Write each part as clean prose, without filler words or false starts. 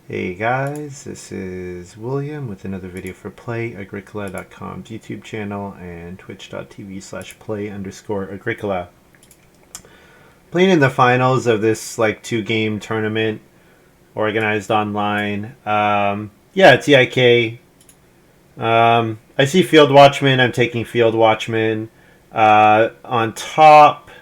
Hey guys, this is William with another video for Play-agricola.com's YouTube channel and twitch.tv/play_agricola. Playing in the finals of this like 2-game tournament organized online. Yeah, it's EIK. I see Field Watchman. I'm taking Field Watchman. On top,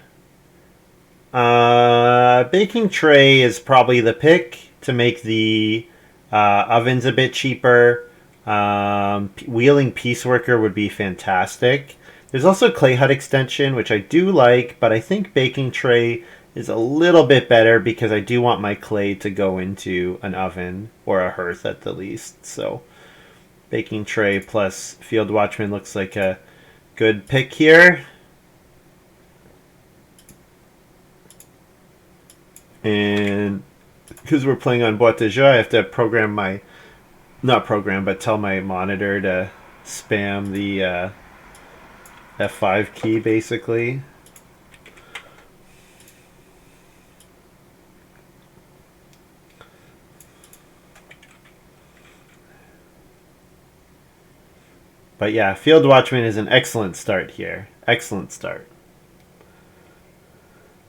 baking tray is probably the pick to make the ovens a bit cheaper. Wheeling pieceworker would be fantastic. There's also clay hut extension, which I do like, but I think baking tray is a little bit better because I do want my clay to go into an oven or a hearth at the least. So baking tray plus field watchman looks like a good pick here. And because we're playing on boîte de jeu, I have to program my, not program, but tell my monitor to spam the F5 key basically. But yeah, Field Watchman is an excellent start here. Excellent start.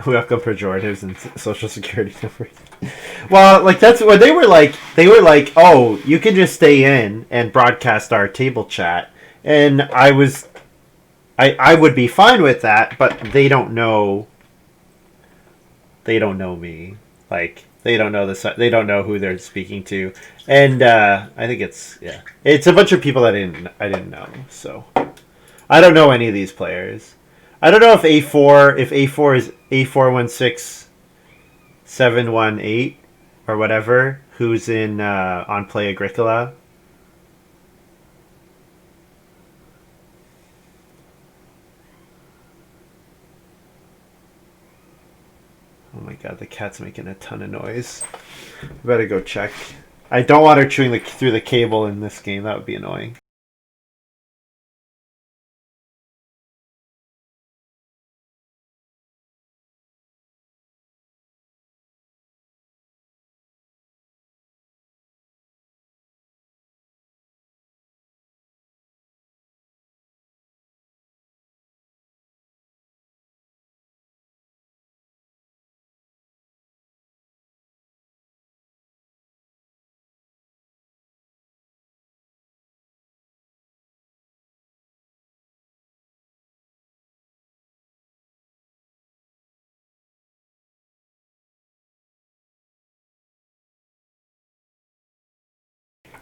Welcome pejoratives and social security numbers. Well, like that's what they were like. They were like, "Oh, you can just stay in and broadcast our table chat," and I would be fine with that, but they don't know. They don't know me. Like they don't know this. They don't know who they're speaking to, and I think it's a bunch of people that I didn't know. So I don't know any of these players. I don't know if A4 is A416718 or whatever. Who's in on Play Agricola? Oh my god, the cat's making a ton of noise. I better go check. I don't want her chewing through the cable in this game. That would be annoying.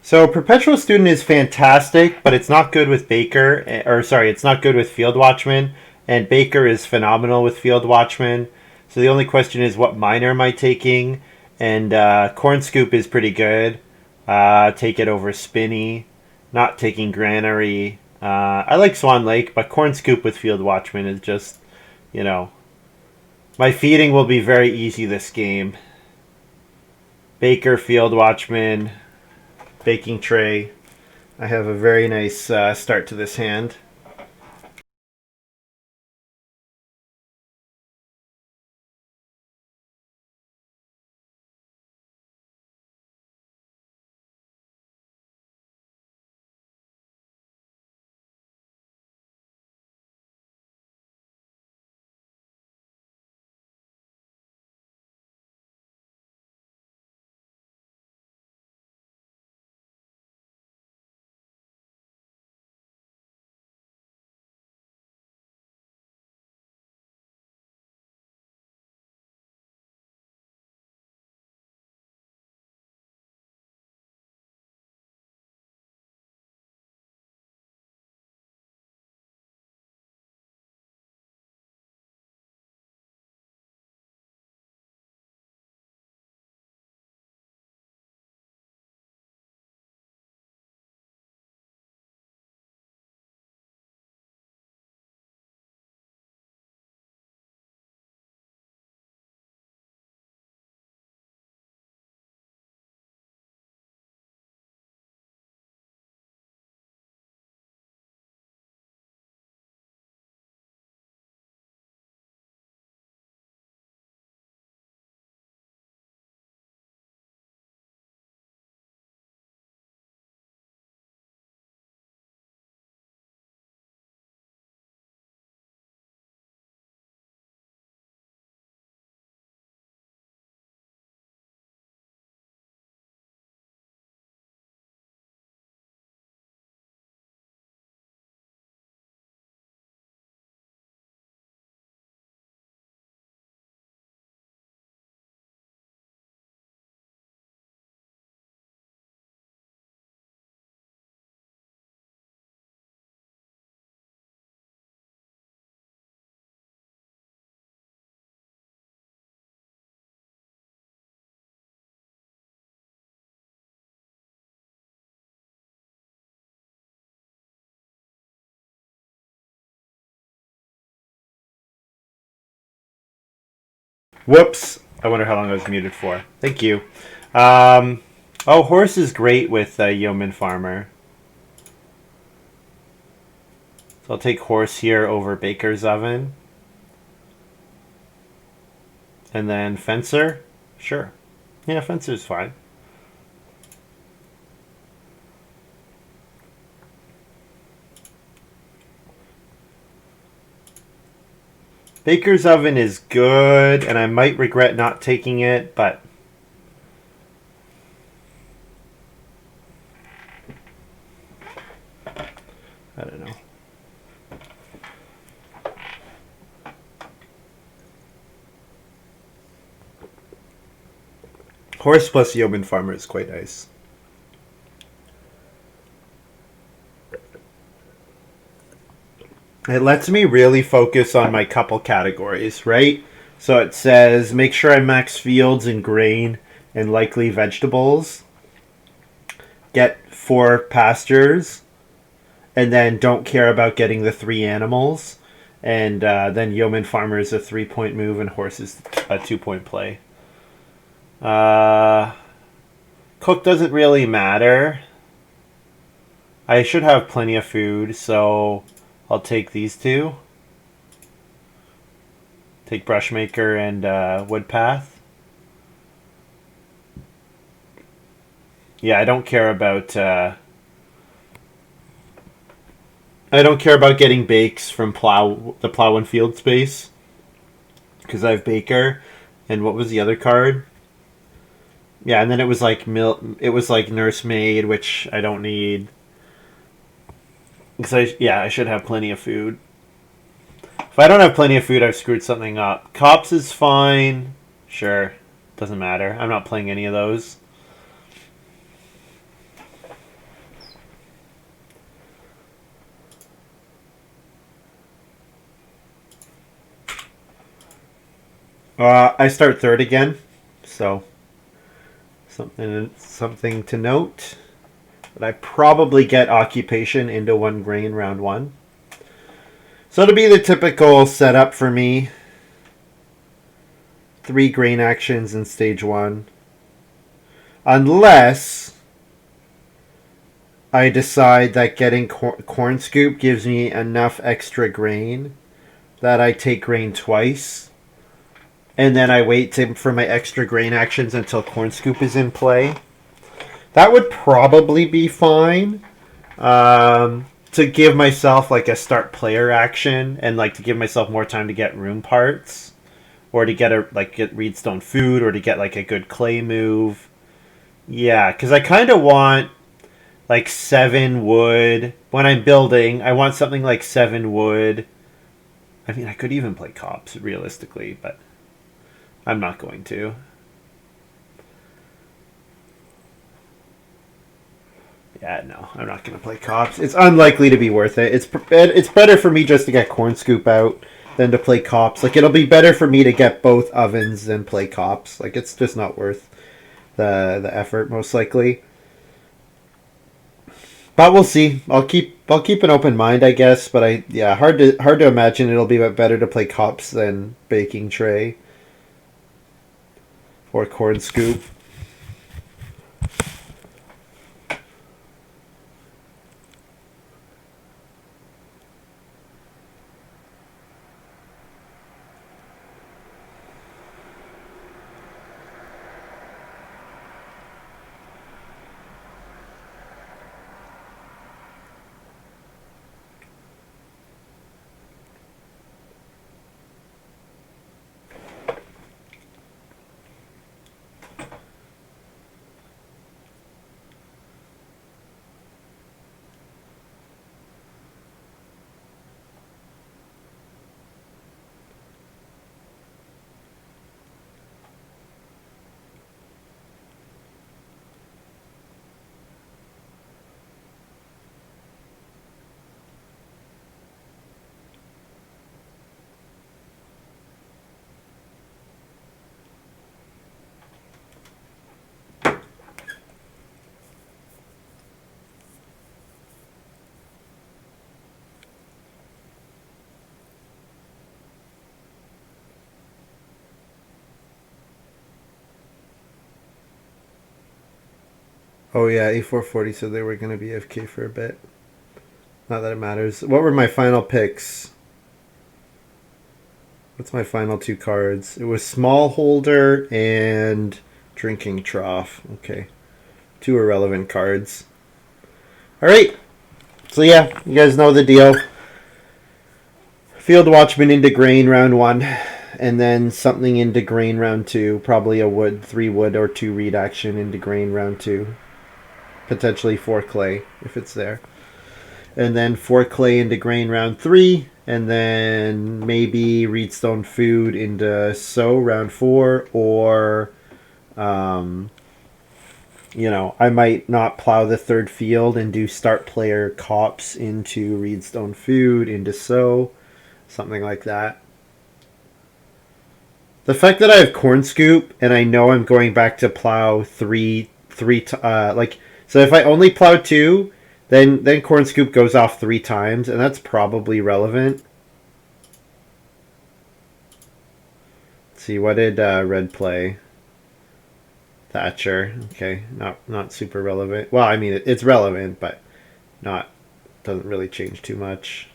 So Perpetual Student is fantastic, but it's not good with Baker, or sorry, it's not good with Field Watchman, and Baker is phenomenal with Field Watchman. So the only question is, what minor am I taking? And Corn Scoop is pretty good. Take it over Spinny. Not taking Granary. I like Swan Lake, but Corn Scoop with Field Watchman is just, you know, my feeding will be very easy this game. Baker, Field Watchman, baking tray. I have a very nice start to this hand. Whoops. I wonder how long I was muted for. Thank you. Oh, horse is great with yeoman farmer. So I'll take horse here over baker's oven. And then fencer. Sure. Yeah, fencer's fine. Baker's oven is good, and I might regret not taking it, but I don't know. Horse plus yeoman farmer is quite nice. It lets me really focus on my couple categories, right? So it says make sure I max fields and grain and likely vegetables. Get 4 pastures, and then don't care about getting the 3 animals. And then yeoman farmer is a 3-point move, and horse is a 2-point play. Cook doesn't really matter. I should have plenty of food, so I'll take these 2. Take brushmaker and woodpath. Yeah, I don't care about getting bakes from the plow and field space because I have baker. And what was the other card? Yeah, and then it was like nursemaid, which I don't need. Because I should have plenty of food. If I don't have plenty of food, I've screwed something up. Cops is fine. Sure. Doesn't matter. I'm not playing any of those. I start third again. So something to note. But I probably get occupation into 1 grain round 1. So it'll be the typical setup for me. 3 grain actions in stage 1. Unless I decide that getting corn scoop gives me enough extra grain that I take grain twice. And then I wait for my extra grain actions until corn scoop is in play. That would probably be fine. To give myself like a start player action and like to give myself more time to get room parts or to get reedstone food or to get like a good clay move. Yeah, because I kind of want like 7 wood when I'm building. I want something like 7 wood. I mean, I could even play cops realistically, but I'm not going to. Yeah, no, I'm not going to play cops. It's unlikely to be worth it. It's better for me just to get corn scoop out than to play cops. Like, it'll be better for me to get both ovens than play cops. Like, it's just not worth the effort, most likely. But we'll see. I'll keep an open mind, I guess. But hard to imagine it'll be better to play cops than baking tray or corn scoop. Oh yeah, A440 said they were going to be AFK for a bit. Not that it matters. What were my final picks? What's my final two cards? It was Smallholder and Drinking Trough. Okay. Two irrelevant cards. Alright. So yeah, you guys know the deal. Field Watchman into Grain round 1. And then something into Grain round 2. Probably a wood, 3 wood or 2 reed action into Grain round 2. Potentially 4 clay if it's there. And then 4 clay into Grain round 3. And then maybe Reedstone Food into Sow round 4. Or, I might not plow the third field and do start player Cops into Reedstone Food into Sow. Something like that. The fact that I have Corn Scoop and I know I'm going back to plow so if I only plow 2, then Corn Scoop goes off 3 times, and that's probably relevant. Let's see, what did Red play? Thatcher. Okay, not super relevant. Well, I mean it's relevant, but doesn't really change too much.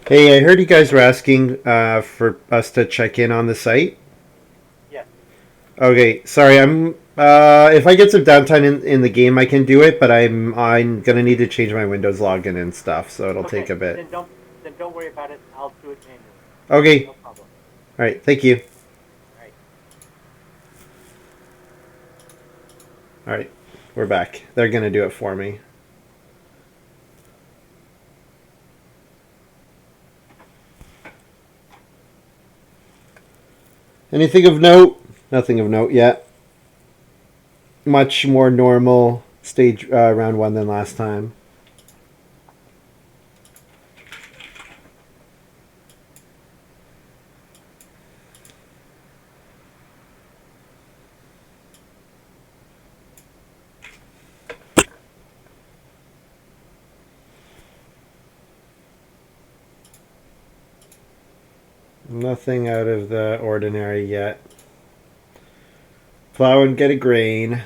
Hey, I heard you guys were asking for us to check in on the site. Yes. Okay, sorry. I'm if I get some downtime in the game, I can do it, but I'm gonna need to change my Windows login and stuff, so it'll take Okay. a bit. Then don't worry about it. I'll do it manually. Okay, No problem. all right. Thank you. All right. All right, we're back. They're gonna do it for me. Anything of note? Nothing of note yet. Much more normal stage round 1 than last time. Nothing out of the ordinary yet. Plow and get a grain.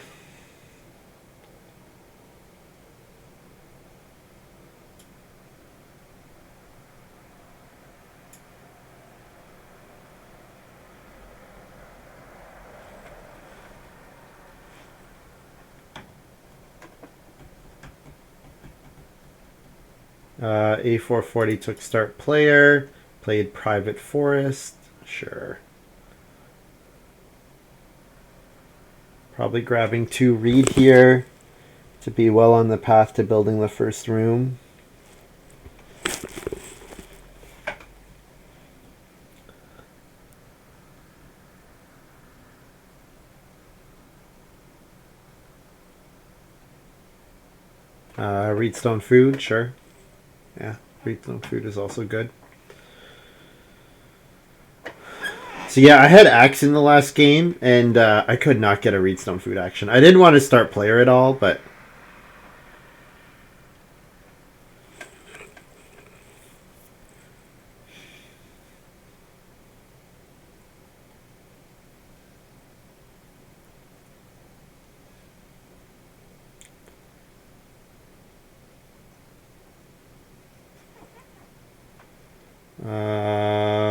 A440 took start player. Played Private Forest. Sure. Probably grabbing 2 reed here to be well on the path to building the first room. Reedstone Food, sure. Yeah, Reedstone Food is also good. So yeah, I had Axe in the last game, and I could not get a Reedstone Food action. I didn't want to start player at all, but...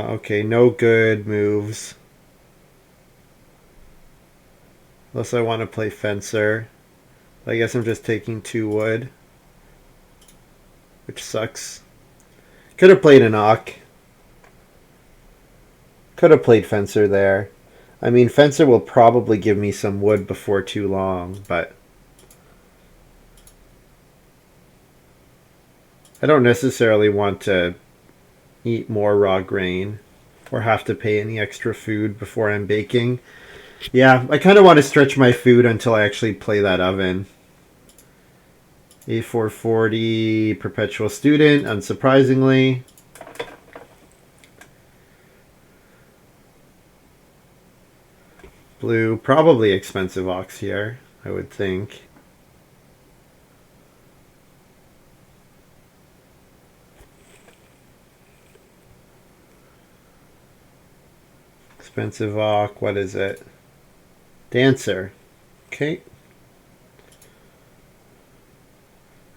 Okay, no good moves. Unless I want to play Fencer. I guess I'm just taking 2 wood. Which sucks. Could have played an Ock. Could have played Fencer there. I mean, Fencer will probably give me some wood before too long, but... I don't necessarily want to eat more raw grain or have to pay any extra food before I'm baking. Yeah, I kind of want to stretch my food until I actually play that oven. A440 perpetual student, unsurprisingly. Blue, probably expensive ox here, I would think. Expensive ox, what is it? Dancer. Okay.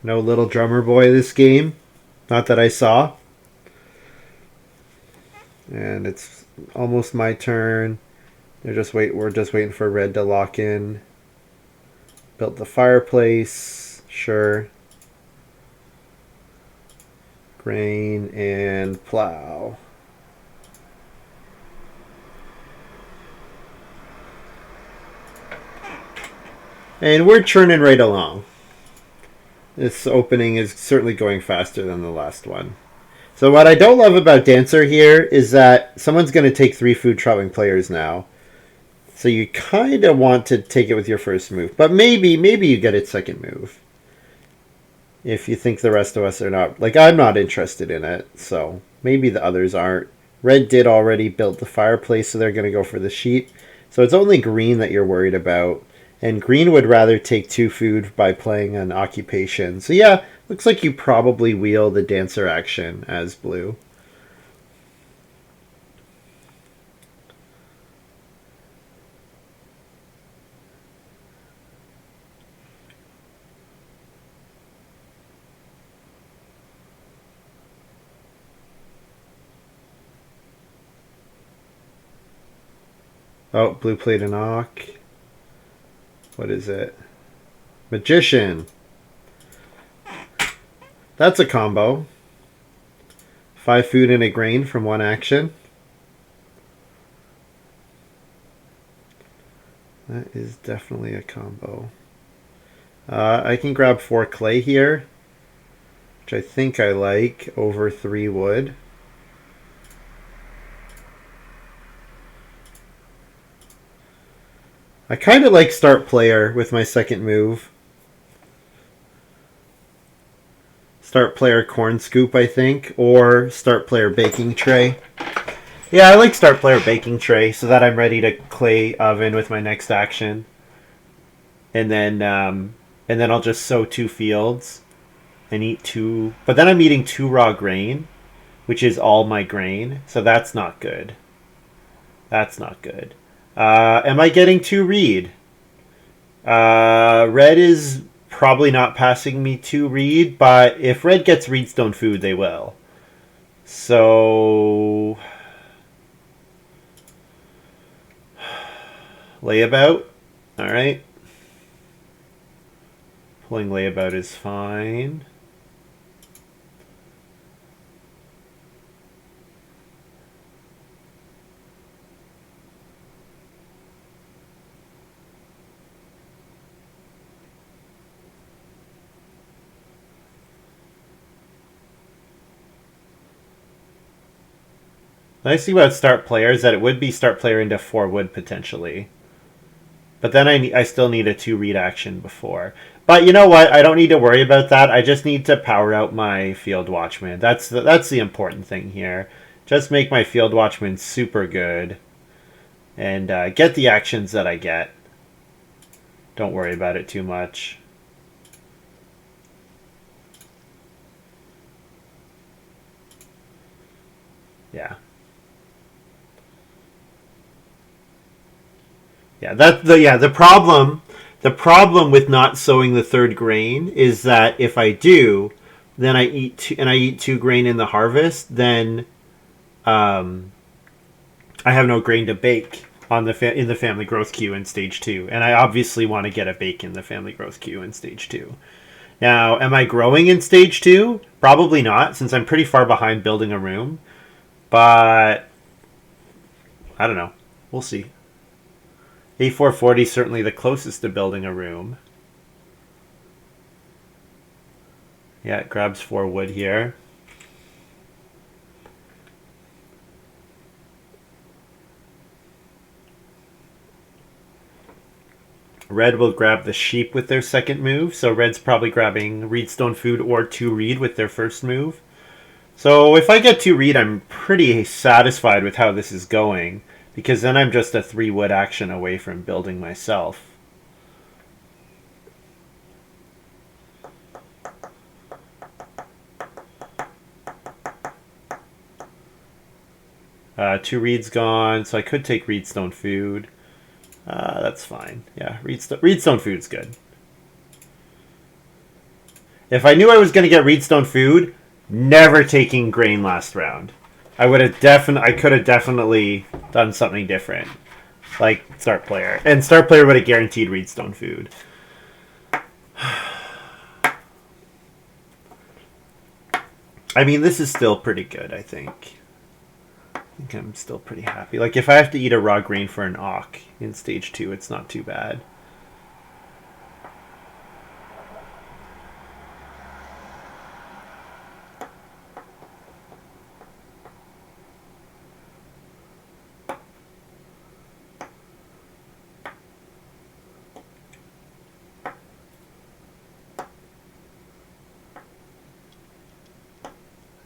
No little drummer boy this game. Not that I saw. And it's almost my turn. We're just waiting for red to lock in. Built the fireplace. Sure. Grain and plow. And we're churning right along. This opening is certainly going faster than the last one. So what I don't love about Dancer here is that someone's going to take 3 food traveling players now. So you kind of want to take it with your first move. But maybe you get its second move. If you think the rest of us are not... Like, I'm not interested in it. So maybe the others aren't. Red did already build the fireplace, so they're going to go for the sheep. So it's only green that you're worried about. And green would rather take 2 food by playing an occupation. So yeah, looks like you probably wheel the dancer action as blue. Oh, blue played an Ock. What is it? Magician. That's a combo. 5 food and a grain from one action. That is definitely a combo. I can grab 4 clay here, which I think I like, over 3 wood. I kind of like start player with my second move. Start player corn scoop, I think, or start player baking tray. Yeah, I like start player baking tray so that I'm ready to clay oven with my next action, and then I'll just sow 2 fields and eat 2. But then I'm eating 2 raw grain, which is all my grain, so that's not good. That's not good. Am I getting 2 reed? Red is probably not passing me 2 reed, but if red gets reedstone food, they will. So layabout. All right. Pulling layabout is fine. The nice thing about start player is that it would be start player into 4 wood potentially. But then I still need a 2 read action before. But you know what? I don't need to worry about that. I just need to power out my field watchman. That's the important thing here. Just make my field watchman super good. And get the actions that I get. Don't worry about it too much. Yeah. Yeah, the problem with not sowing the 3rd grain is that if I do, then I eat 2 grain in the harvest, then I have no grain to bake on in the family growth queue in stage 2, and I obviously want to get a bake in the family growth queue in stage 2. Now, am I growing in stage 2? Probably not, since I'm pretty far behind building a room. But I don't know. We'll see. A440 is certainly the closest to building a room. Yeah, it grabs 4 wood here. Red will grab the sheep with their second move, so red's probably grabbing Reedstone Food or 2 reed with their first move. So if I get 2 reed, I'm pretty satisfied with how this is going, because then I'm just a 3 wood action away from building myself. 2 reeds gone, so I could take Reedstone Food. That's fine. Yeah, Reedstone Food's good. If I knew I was going to get Reedstone Food, never taking grain last round. I could have definitely done something different, like start player, and start player would have guaranteed Reedstone Food. I mean, this is still pretty good. I think I'm still pretty happy. Like if I have to eat a raw grain for an Auk in stage 2, it's not too bad.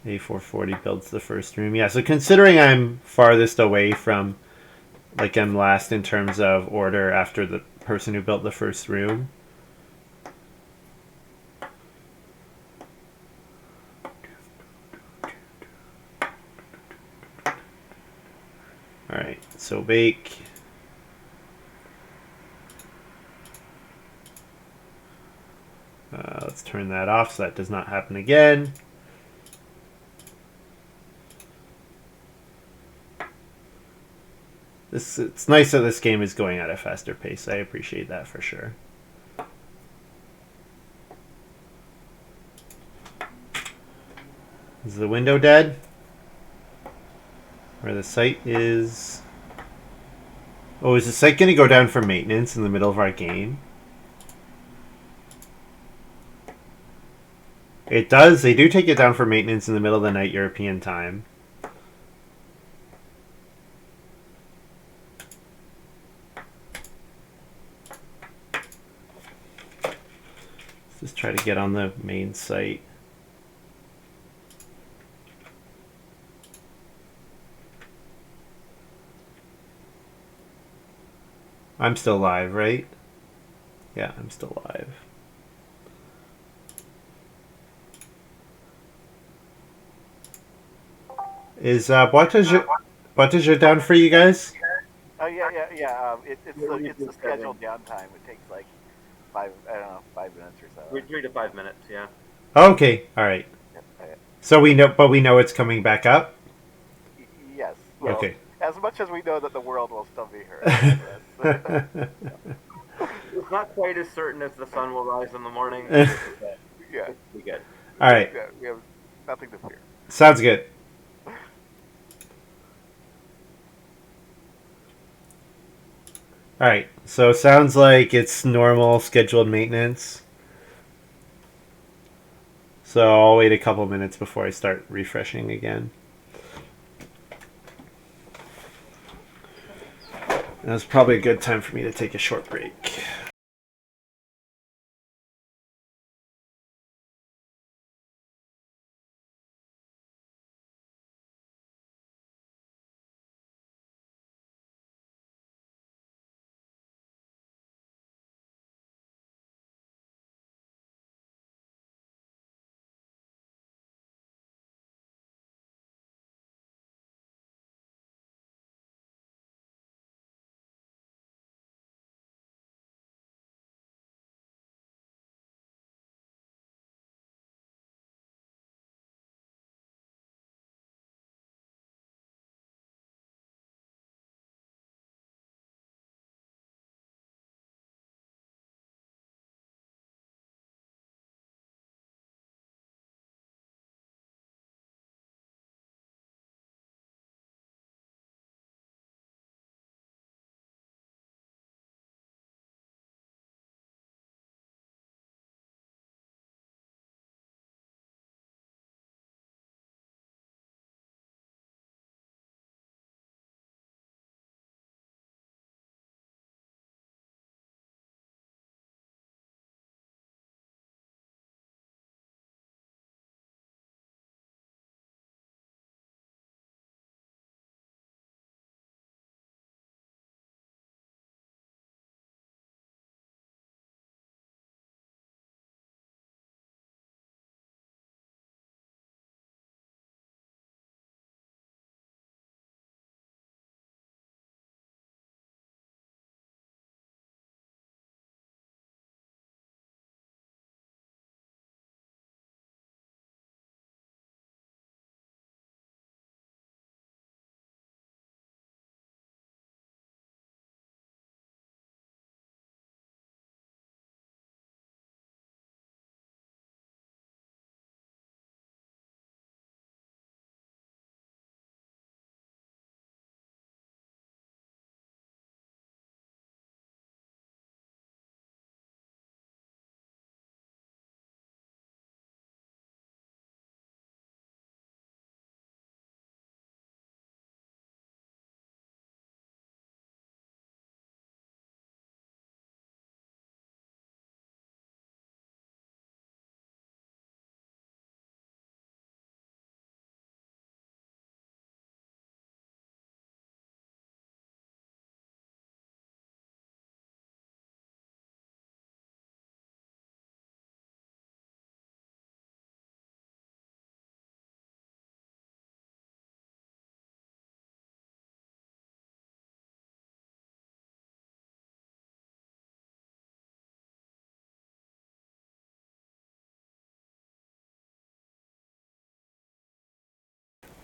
A440 builds the first room. Yeah, so considering I'm farthest away from, like I'm last in terms of order after the person who built the first room. Alright, so bake. Let's turn that off so that does not happen again. It's nice that this game is going at a faster pace. I appreciate that for sure. Is the window dead? Where the site is... Oh, is the site going to go down for maintenance in the middle of our game? It does. They do take it down for maintenance in the middle of the night European time. Let's just try to get on the main site. I'm still live, right? Yeah, I'm still live. Is Boiteja down for you guys? Oh yeah. It's the scheduled downtime. It takes like 5 minutes or so. 3 to 5 minutes. Yeah. Okay, all right. So we know it's coming back up. Yes. Well, Okay. as much as we know that the world will still be here. It's not quite as certain as the sun will rise in the morning. Yeah. It's pretty good. All right. Yeah, we have nothing to fear. Sounds good. All right. So sounds like it's normal scheduled maintenance. So I'll wait a couple minutes before I start refreshing again. That's probably a good time for me to take a short break.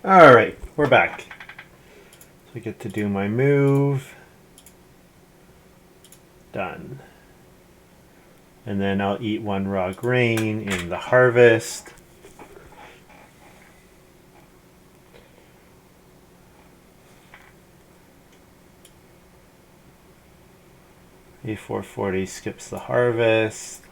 All right, we're back. So I get to do my move. Done. And then I'll eat 1 raw grain in the harvest. A440 skips the harvest.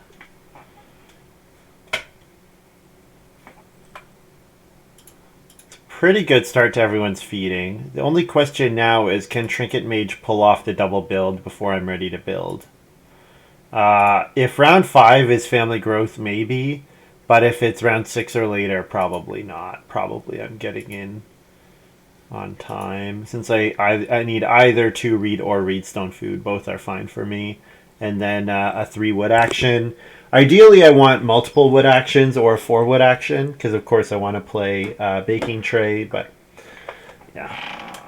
Pretty good start to everyone's feeding. The only question now is, can Trinket Mage pull off the double build before I'm ready to build? If round 5 is family growth, maybe. But if it's round 6 or later, probably not. Probably I'm getting in on time. Since I need either 2 reed or reedstone food. Both are fine for me. And then a 3 wood action. Ideally, I want multiple wood actions or a 4 wood action. Because, of course, I want to play baking tray. But, yeah.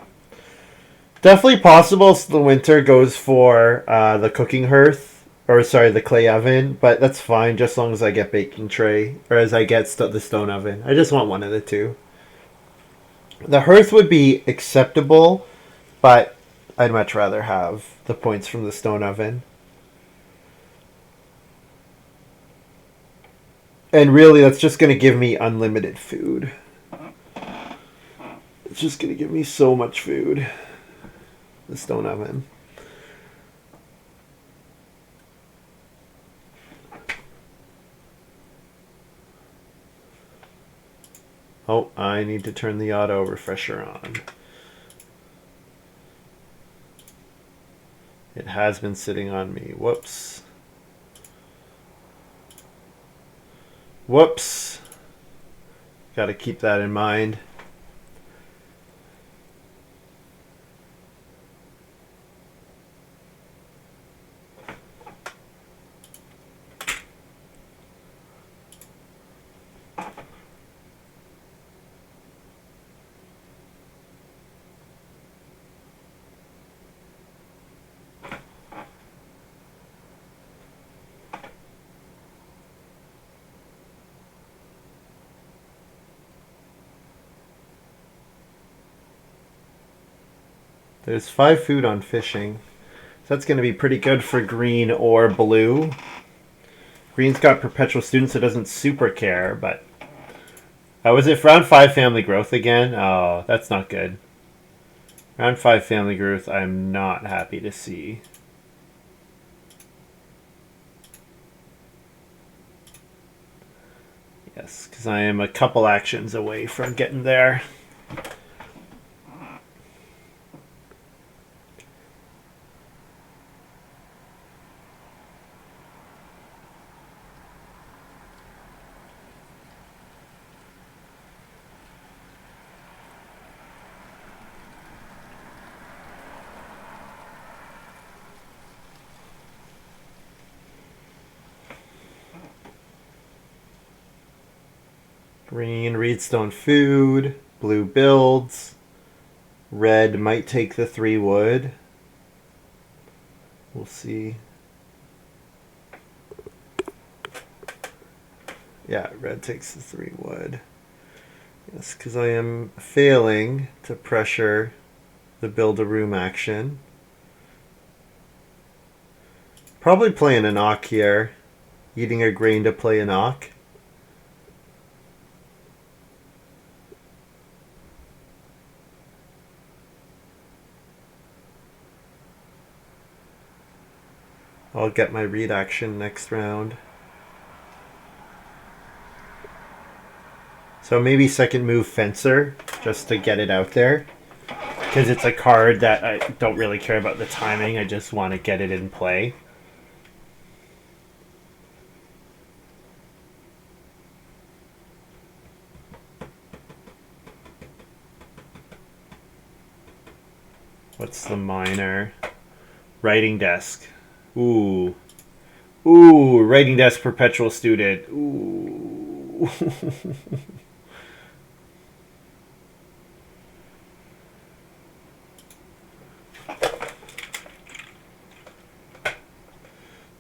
Definitely possible the winter goes for the cooking hearth. Or, sorry, the clay oven. But that's fine, just as long as I get baking tray. Or as I get the stone oven. I just want one of the two. The hearth would be acceptable, but I'd much rather have the points from the stone oven. And really, that's just going to give me unlimited food. It's just going to give me so much food. The stone oven. Oh, I need to turn the auto refresher on. It has been sitting on me. Whoops. Whoops. Got to keep that in mind. There's 5 food on fishing. So that's going to be pretty good for green or blue. Green's got perpetual student, so it doesn't super care, but... was it round 5 family growth again? Oh, that's not good. Round 5 family growth, I'm not happy to see. Yes, because I am a couple actions away from getting there. Green, reedstone food. Blue builds. Red might take the 3 wood. We'll see. Yeah, red takes the 3 wood. Yes, because I am failing to pressure the build a room action. Probably playing a knock here. Eating a grain to play a knock. I'll get my read action next round. So maybe second move Fencer, just to get it out there. Because it's a card that I don't really care about the timing, I just want to get it in play. What's the minor? Writing desk. Ooh. Ooh, writing desk perpetual student. Ooh.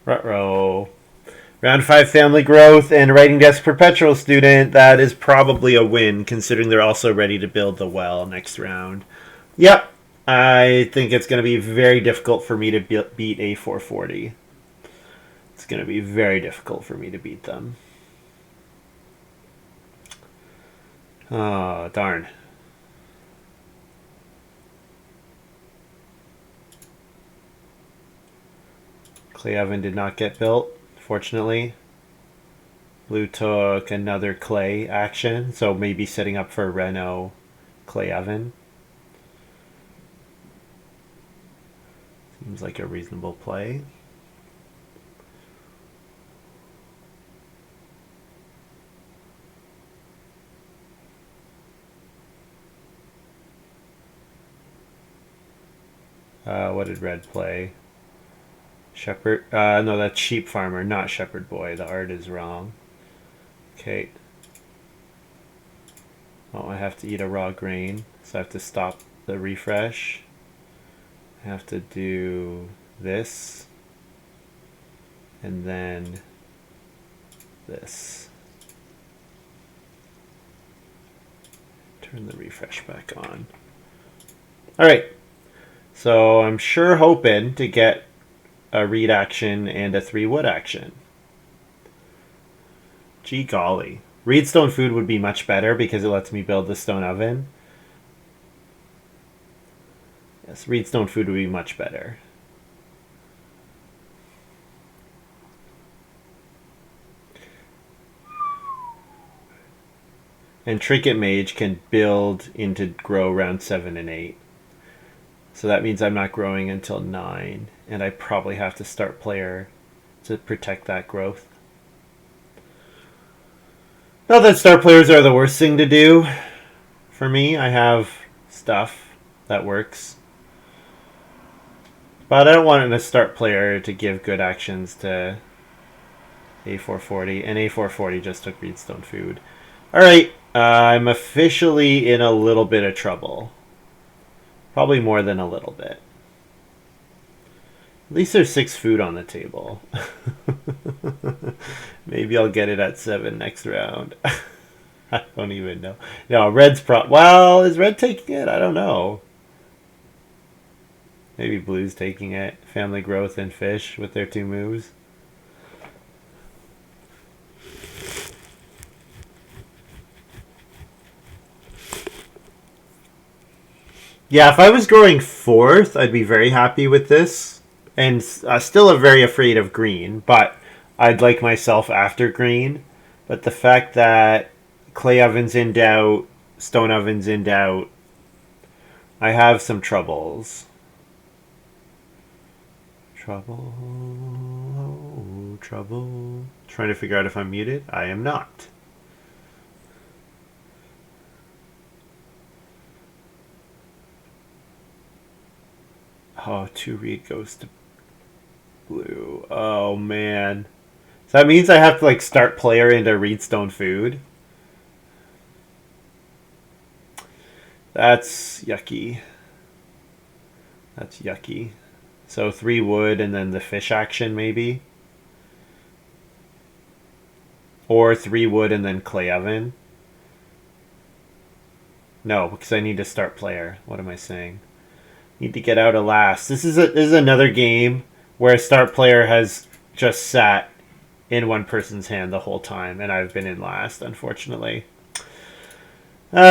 Ruh-roh. Round 5 family growth and writing desk perpetual student. That is probably a win considering they're also ready to build the well next round. Yep. I think it's going to be very difficult for me to beat A440. It's going to be very difficult for me to beat them. Oh, darn. Clay oven did not get built, fortunately. Blue took another clay action, so maybe setting up for Renault clay oven. Seems like a reasonable play. What did red play? Shepherd? No, that's sheep farmer, not shepherd boy. The art is wrong. Okay. Oh, I have to eat a raw grain, so I have to stop the refresh. I have to do this. And then this. Turn the refresh back on. Alright. So I'm sure hoping to get a reed action and a 3 wood action. Gee golly. Reed stone food would be much better because it lets me build the stone oven. Yes, reed stone food would be much better. And Trinket Mage can build into grow round 7 and 8. So that means I'm not growing until 9. And I probably have to start player to protect that growth. Not that start players are the worst thing to do for me. I have stuff that works. But I don't want a start player to give good actions to A440. And A440 just took Reedstone food. Alright, I'm officially in a little bit of trouble. Probably more than a little bit. At least there's 6 food on the table. Maybe I'll get it at 7 next round. I don't even know. No, red's well, is red taking it? I don't know. Maybe blue's taking it. Family growth and fish with their 2 moves. Yeah, if I was growing 4th, I'd be very happy with this. And still very afraid of green, but I'd like myself after green. But the fact that clay oven's in doubt, stone oven's in doubt, I have some troubles. Trouble. Trying to figure out if I'm muted. I am not. Oh, 2 reed goes to blue. Oh, man. So that means I have to, like, start player into Reedstone food. That's yucky. That's yucky. So 3 wood and then the fish action, maybe? Or 3 wood and then clay oven? No, because I need to start player. What am I saying? Need to get out of last. This is another game where a start player has just sat in one person's hand the whole time, and I've been in last, unfortunately.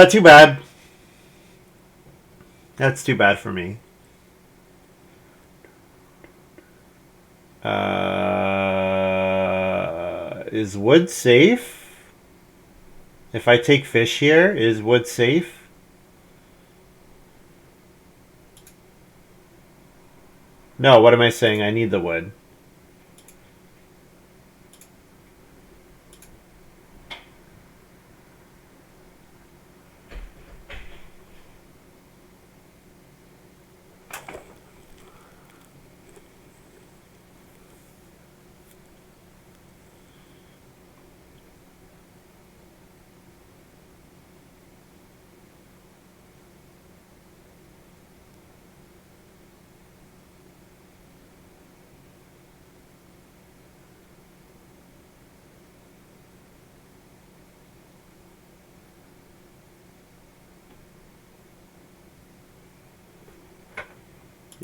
Too bad. That's too bad for me. Is wood safe? If I take fish here, is wood safe? No, what am I saying? I need the wood.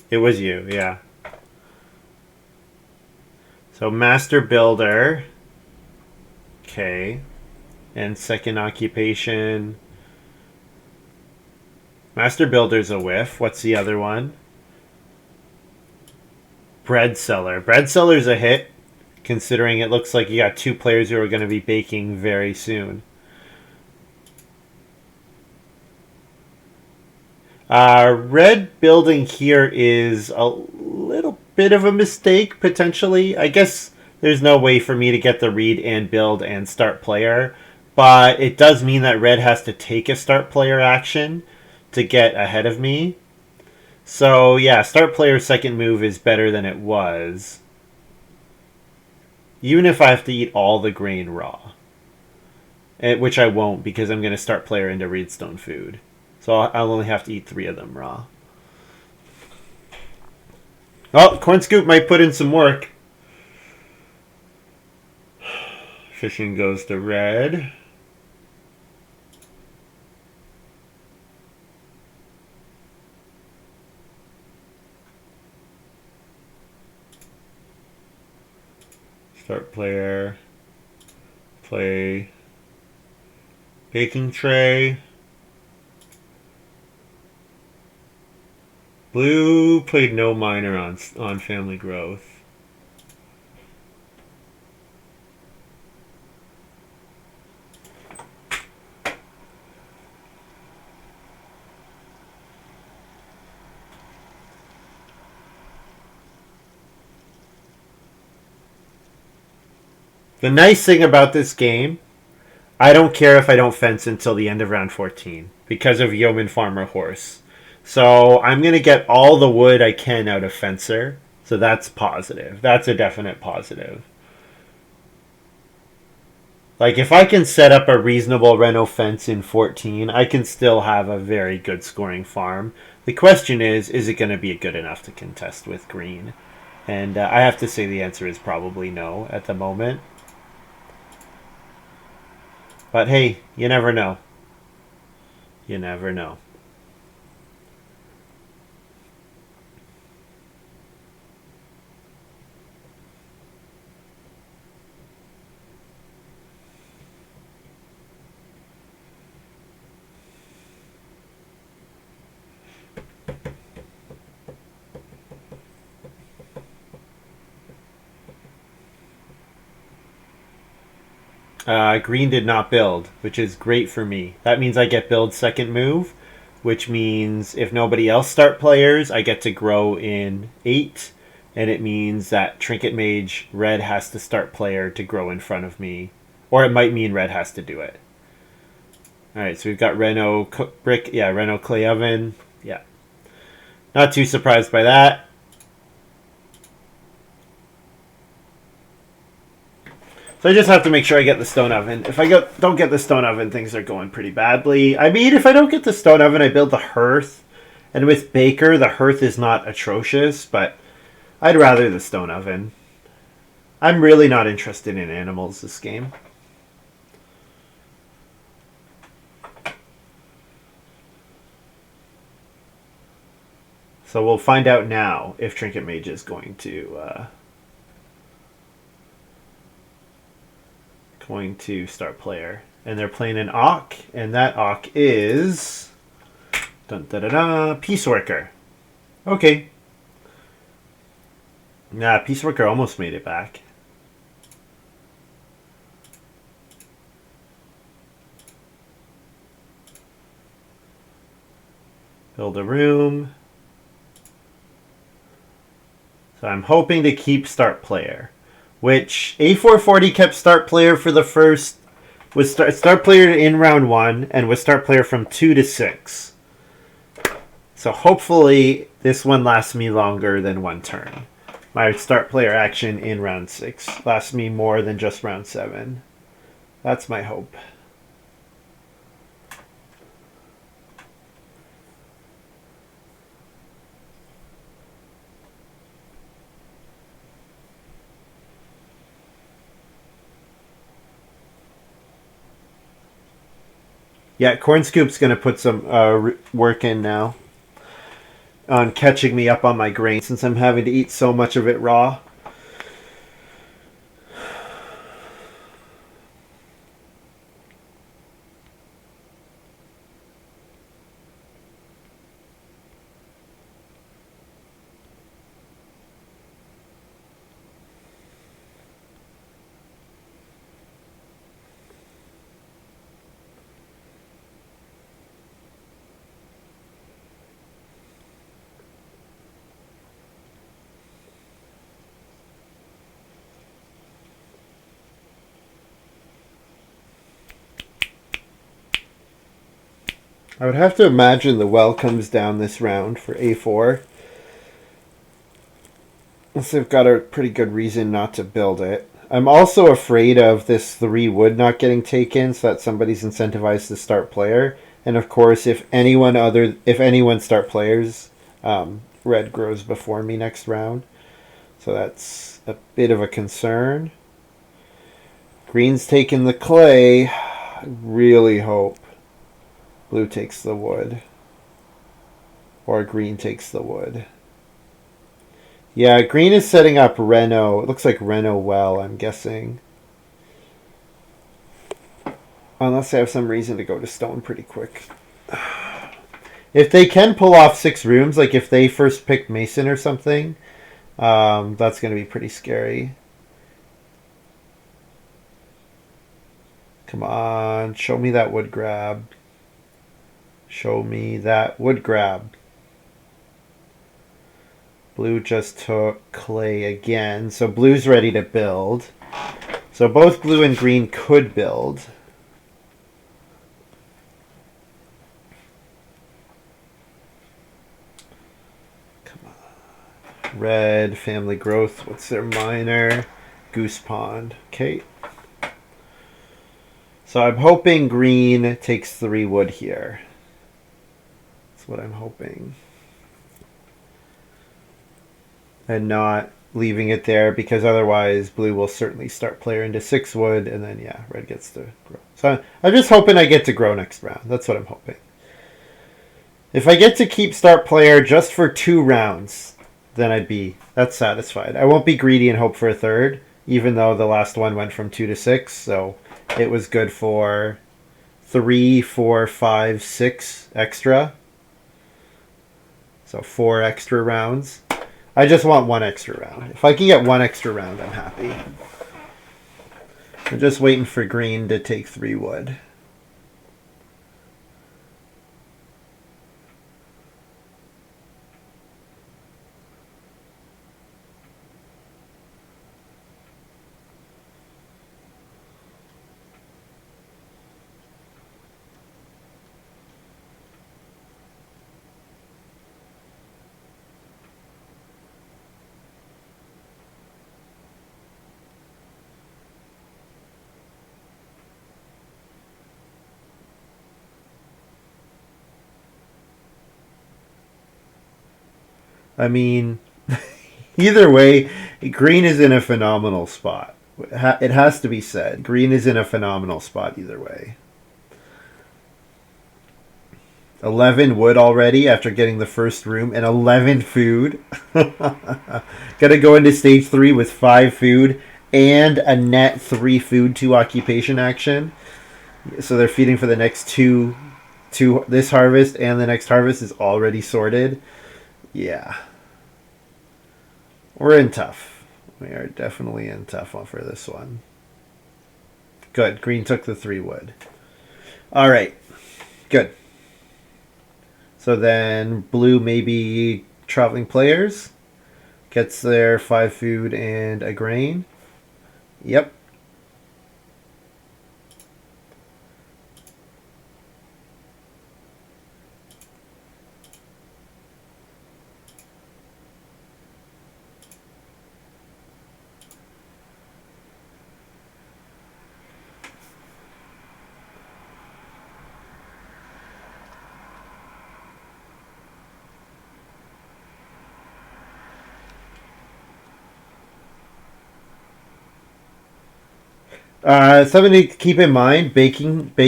It was you, yeah. So Master Builder. Okay. And second occupation. Master Builder's a whiff. What's the other one? Bread Seller. Bread Seller's a hit, considering it looks like you got 2 players who are going to be baking very soon. Red building here is a little bit of a mistake, potentially. I guess there's no way for me to get the read and build and start player, but it does mean that red has to take a start player action to get ahead of me. So yeah, start player second move is better than it was. Even if I have to eat all the grain raw. Which I won't because I'm going to start player into Reedstone food. So I'll only have to eat 3 of them raw. Oh, Corn Scoop might put in some work. Fishing goes to red. Start player. Play. Baking tray. Blue played no minor on family growth. The nice thing about this game, I don't care if I don't fence until the end of round 14 because of Yeoman Farmer Horse. So I'm going to get all the wood I can out of Fencer. So that's positive. That's a definite positive. Like if I can set up a reasonable Reno fence in 14, I can still have a very good scoring farm. The question is it going to be good enough to contest with green? And I have to say the answer is probably no at the moment. But hey, you never know. You never know. Green did not build, which is great for me. That means I get build second move, which means if nobody else start players, I get to grow in 8. And it means that Trinket Mage red has to start player to grow in front of me. Or it might mean red has to do it. Alright, so we've got Reno brick, yeah, Reno clay oven. Yeah. Not too surprised by that. So I just have to make sure I get the stone oven. If I don't get the stone oven, things are going pretty badly. I mean, if I don't get the stone oven, I build the hearth. And with Baker, the hearth is not atrocious, but I'd rather the stone oven. I'm really not interested in animals this game. So we'll find out now if Trinket Mage is going to start player. And they're playing an Auk, and that Auk is Peace Worker. Okay. Nah, Peace Worker almost made it back. Build a room. So I'm hoping to keep start player, which A440 kept start player for the first, was start player in round 1 and was start player from 2 to 6. So hopefully this one lasts me longer than 1 turn. My start player action in round 6 lasts me more than just round 7. That's my hope. Yeah, Corn Scoop's going to put some work in now. on catching me up on my grain since I'm having to eat so much of it raw. I would have to imagine the well comes down this round for a4. Unless they've got a pretty good reason not to build it. I'm also afraid of this 3 wood not getting taken so that somebody's incentivized to start player. And of course, if anyone start players, red grows before me next round. So that's a bit of a concern. Green's taking the clay. I really hope blue takes the wood. Or green takes the wood. Yeah, green is setting up Reno. It looks like Reno well, I'm guessing. Unless they have some reason to go to stone pretty quick. If they can pull off 6 rooms, like if they first picked Mason or something, that's going to be pretty scary. Come on, show me that wood grab. Show me that wood grab. Blue just took clay again, so blue's ready to build. So both blue and green could build. Come on. Red, family growth, what's their minor? Goose pond. Okay. So I'm hoping green takes 3 wood here. That's what I'm hoping. And not leaving it there because otherwise blue will certainly start player into 6 wood and then yeah, red gets to grow. So I'm just hoping I get to grow next round. That's what I'm hoping. If I get to keep start player just for 2 rounds, then that's satisfied. I won't be greedy and hope for a third, even though the last one went from 2 to 6, so it was good for 3, 4, 5, 6 extra. So 4 extra rounds. I just want 1 extra round. If I can get 1 extra round, I'm happy. I'm just waiting for green to take 3 wood. I mean, either way, green is in a phenomenal spot. It has to be said. Green is in a phenomenal spot either way. 11 wood already after getting the first room and 11 food. Gotta go into stage 3 with 5 food and a net 3 food, 2 occupation action. So they're feeding for the next two. This harvest and the next harvest is already sorted. Yeah. We're in tough. We are definitely in tough one for this one. Good. Green took the 3 wood. All right. Good. So then blue maybe traveling players. Gets their 5 food and a grain. Yep. Something to keep in mind: baker's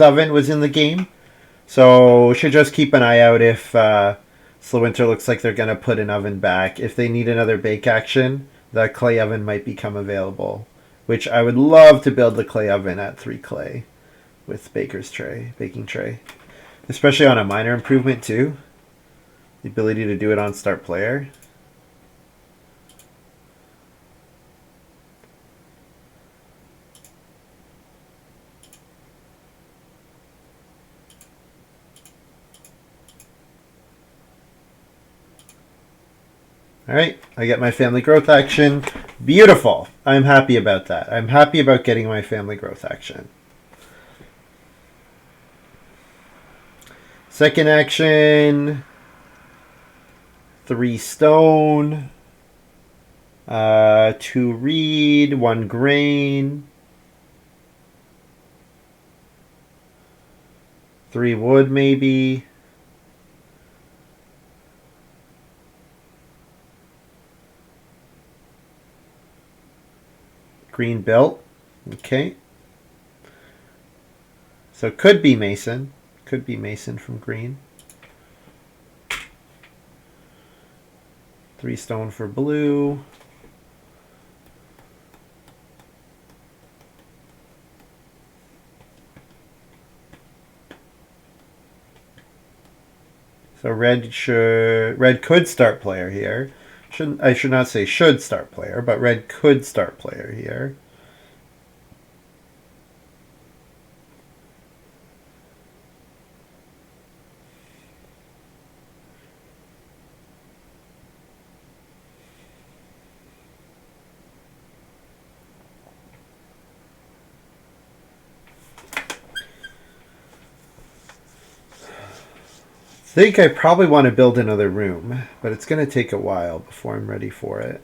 oven was in the game, So should just keep an eye out if Slow Winter looks like they're going to put an oven back. If they need another bake action, the clay oven might become available, which I would love to build the clay oven at 3 clay with baking tray. Especially on a minor improvement too. The ability to do it on start player. All right, I get my family growth action. Beautiful. I'm happy about that. I'm happy about getting my family growth action. Second action, 3 stone, 2 reed, 1 grain, 3 wood maybe. Green built. Okay. So could be Mason. Could be Mason from green. 3 stone for blue. So red could start player here. I should not say should start player, but red could start player here. I think I probably want to build another room, but it's going to take a while before I'm ready for it.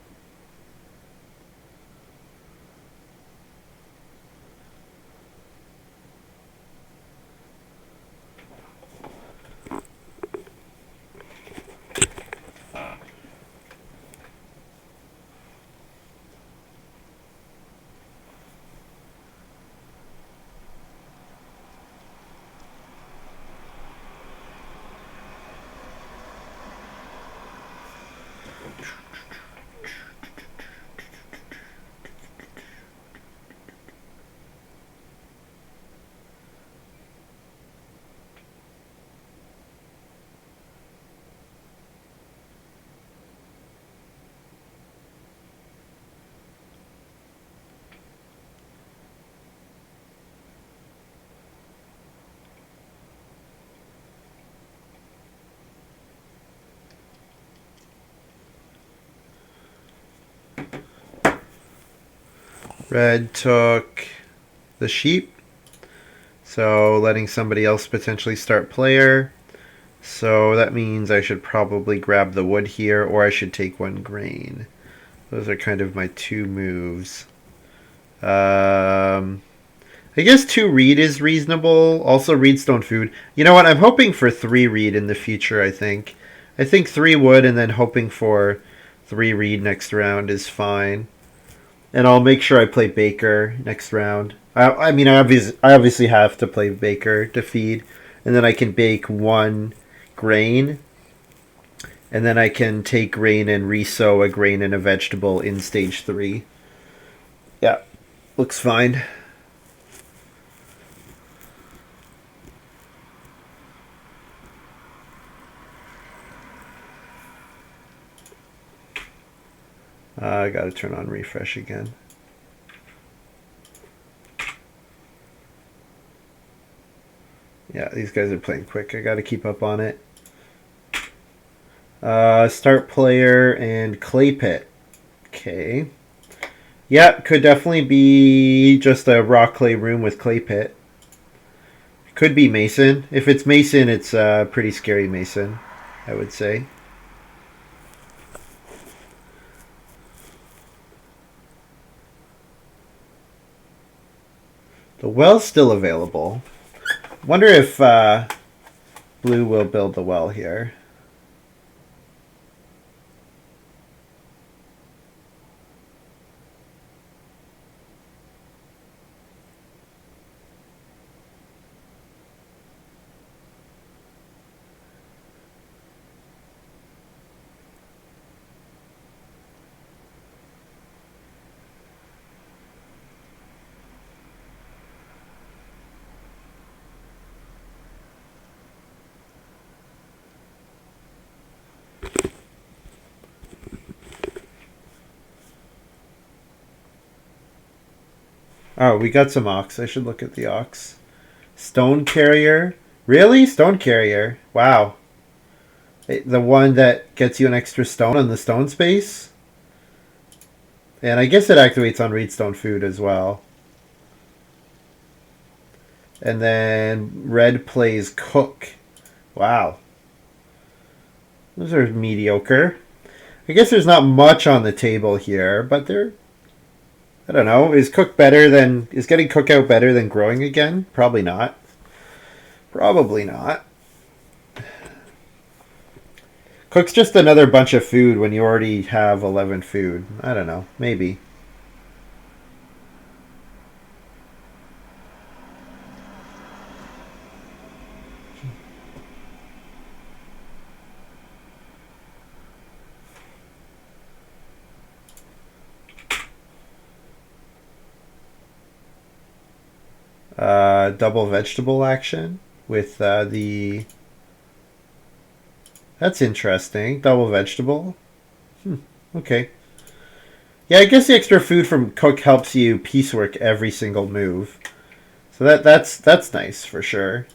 Red took the sheep, so letting somebody else potentially start player. So that means I should probably grab the wood here, or I should take 1 grain. Those are kind of my 2 moves. I guess 2 reed is reasonable. Also reed stone food. You know what? I'm hoping for 3 reed in the future, I think. I think 3 wood and then hoping for 3 reed next round is fine. And I'll make sure I play Baker next round. I mean, I obviously have to play Baker to feed, and then I can bake 1 grain, and then I can take grain and resow a grain and a vegetable in stage 3. Yeah, looks fine. I gotta turn on refresh again. Yeah, these guys are playing quick. I gotta keep up on it. Start player and clay pit. Okay. Yeah, could definitely be just a rock clay room with clay pit. Could be Mason. If it's Mason, it's a pretty scary Mason, I would say. The well's still available. Wonder if blue will build the well here. Oh, we got some ox. I should look at the ox. Stone carrier. Really? Stone carrier. Wow. The one that gets you an extra stone on the stone space? And I guess it activates on Reedstone food as well. And then red plays cook. Wow. Those are mediocre. I guess there's not much on the table here, but they're... I don't know. Is getting cook out better than growing again? Probably not. Probably not. Cook's just another bunch of food when you already have 11 food. I don't know. Maybe. Double vegetable action with the... That's interesting. Double vegetable. Okay. Yeah, I guess the extra food from cook helps you piecework every single move. So that's nice for sure.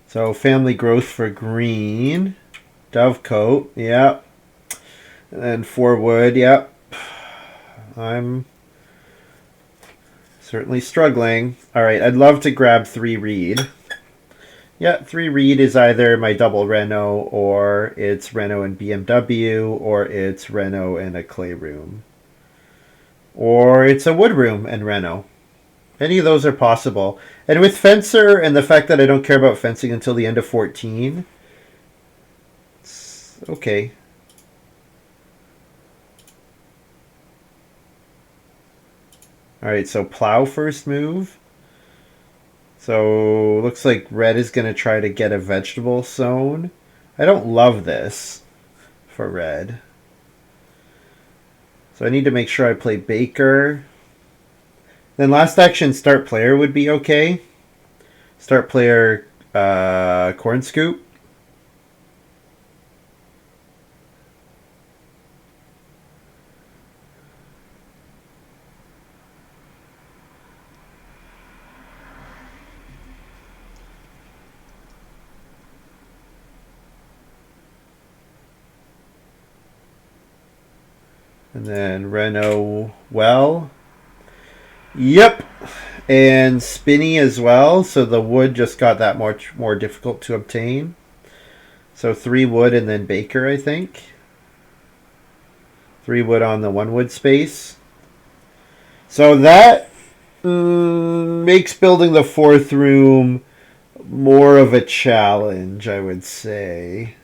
So family growth for green. Dovecote, yep. And then 4 wood, yep. I'm certainly struggling. Alright, I'd love to grab 3 reed. Yeah, 3 reed is either my double Reno, or it's Reno and BMW, or it's Reno and a clay room. Or it's a wood room and Reno. Any of those are possible. And with Fencer and the fact that I don't care about fencing until the end of 14, it's okay. Alright, so plow first move. So looks like red is going to try to get a vegetable sown. I don't love this for red. So I need to make sure I play Baker. Then last action, start player would be okay. Start player, corn scoop. And then Reno well. Yep. And spinny as well, so the wood just got that much more difficult to obtain. So 3 wood and then Baker, I think. 3 wood on the 1 wood space. So that makes building the 4th room more of a challenge, I would say.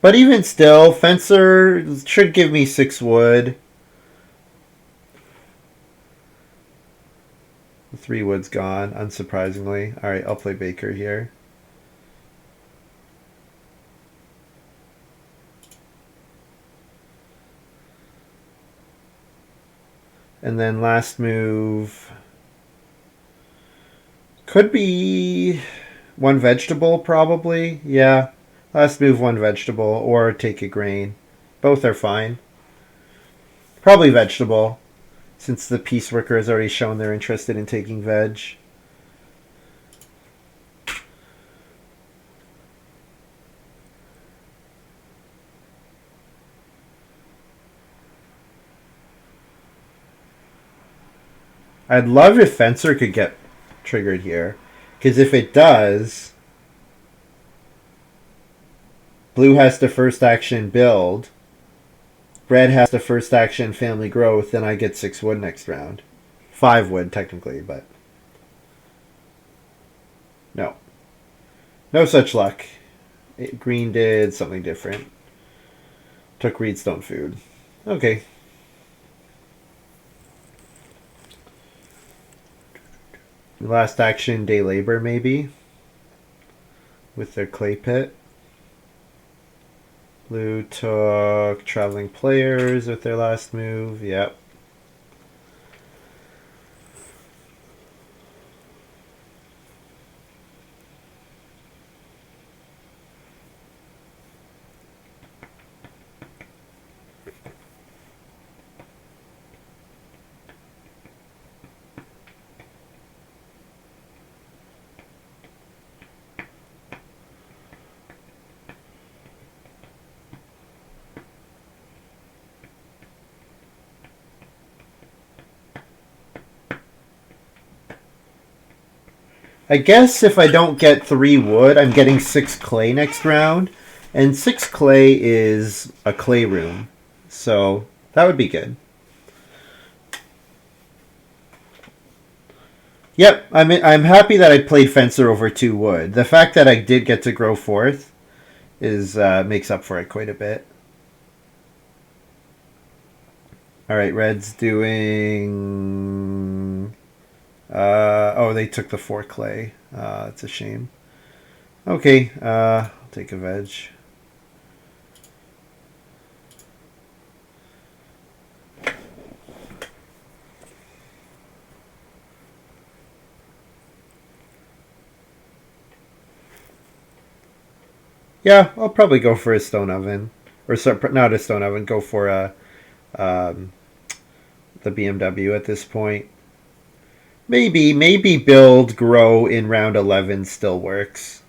But even still, Fencer should give me 6 wood. 3 wood's gone, unsurprisingly. Alright, I'll play Baker here. And then last move could be 1 vegetable, probably. Yeah. Last move 1 vegetable, or take a grain. Both are fine. Probably vegetable, since the pieceworker has already shown they're interested in taking veg. I'd love if Fencer could get triggered here, because if it does, blue has to first action build, red has to first action family growth, and I get 6 wood next round. 5 wood, technically, but no. No such luck. Green did something different. Took Reedstone food. Okay. Last action, day labor, maybe. With their clay pit. Blue took traveling players with their last move. Yep. I guess if I don't get 3 wood, I'm getting 6 clay next round. And 6 clay is a clay room. So that would be good. Yep, I'm happy that I played Fencer over 2 wood. The fact that I did get to grow 4th is makes up for it quite a bit. Alright, Red's doing... oh, they took the 4 clay. That's a shame. Okay, I'll take a veg. Yeah, I'll probably go for a stone oven. Or not a stone oven, go for a the BMW at this point. Maybe build, grow in round 11 still works.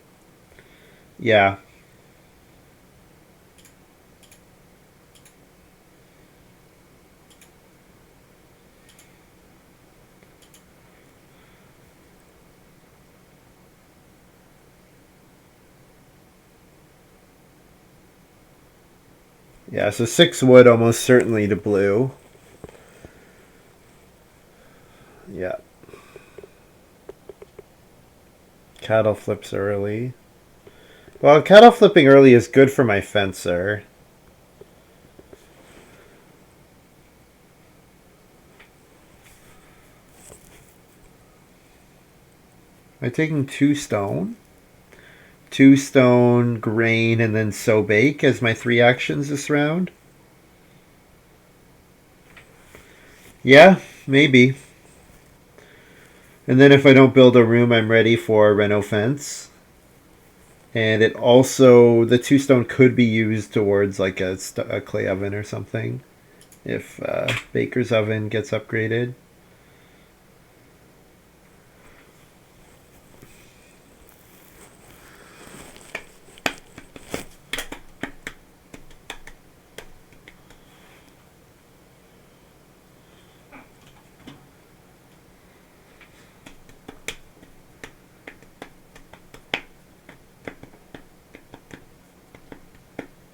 Yeah. Yeah, so 6 wood almost certainly to blue. Yeah. Cattle flips early. Well, cattle flipping early is good for my fencer. Am I taking 2 stone? 2 stone, grain, and then sow bake as my 3 actions this round? Yeah, maybe. And then if I don't build a room, I'm ready for Reno fence. And it also, the 2 stone could be used towards like a clay oven or something. If Baker's oven gets upgraded.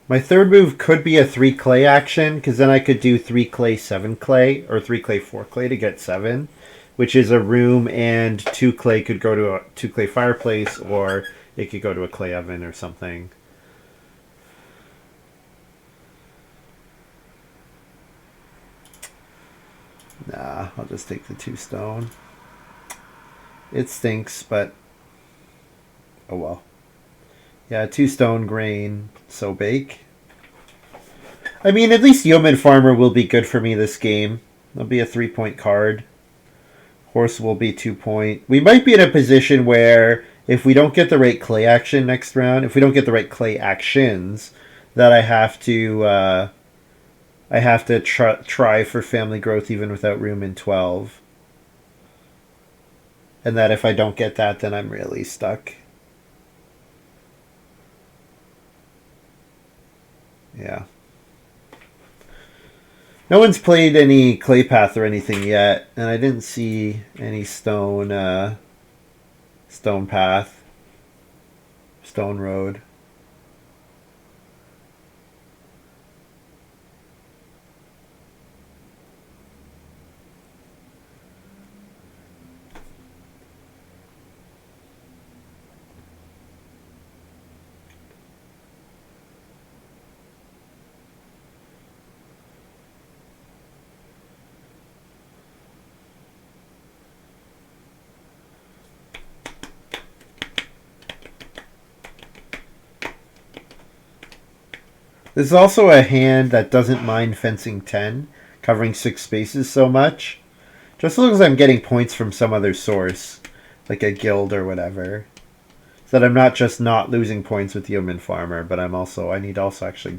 My third move could be a 3 clay action, because then I could do 3 clay, 7 clay, or 3 clay, 4 clay to get 7, which is a room, and 2 clay could go to a 2 clay fireplace, or it could go to a clay oven or something. Nah, I'll just take the 2 stone. It stinks, but oh well. Yeah, 2 stone, grain, so bake. I mean, at least Yeoman Farmer will be good for me this game. It'll be a 3-point card. Horse will be 2-point. We might be in a position where if we don't get the right clay action next round, if we don't get the right clay actions, that I have to try for family growth even without room in 12. And that if I don't get that, then I'm really stuck. Yeah. No one's played any clay path or anything yet, and I didn't see any stone path, stone road. There's also a hand that doesn't mind fencing 10, covering 6 spaces so much. Just as long as I'm getting points from some other source, like a guild or whatever. So that I'm not just not losing points with Yeoman Farmer, but I need to also actually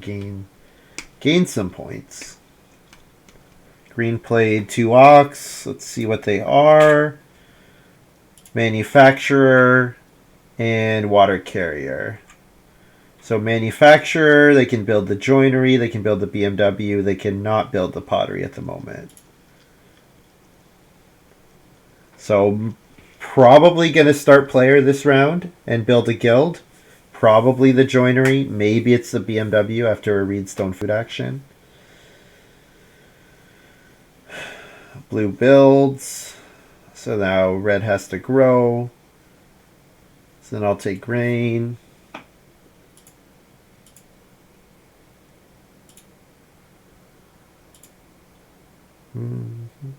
gain some points. Green played 2 Ox. Let's see what they are. Manufacturer and Water Carrier. So Manufacturer, they can build the joinery, they can build the BMW, they cannot build the pottery at the moment. So probably going to start player this round and build a guild. Probably the joinery. Maybe it's the BMW after a Reedstone food action. Blue builds. So now red has to grow. So then I'll take grain. Mm-hmm.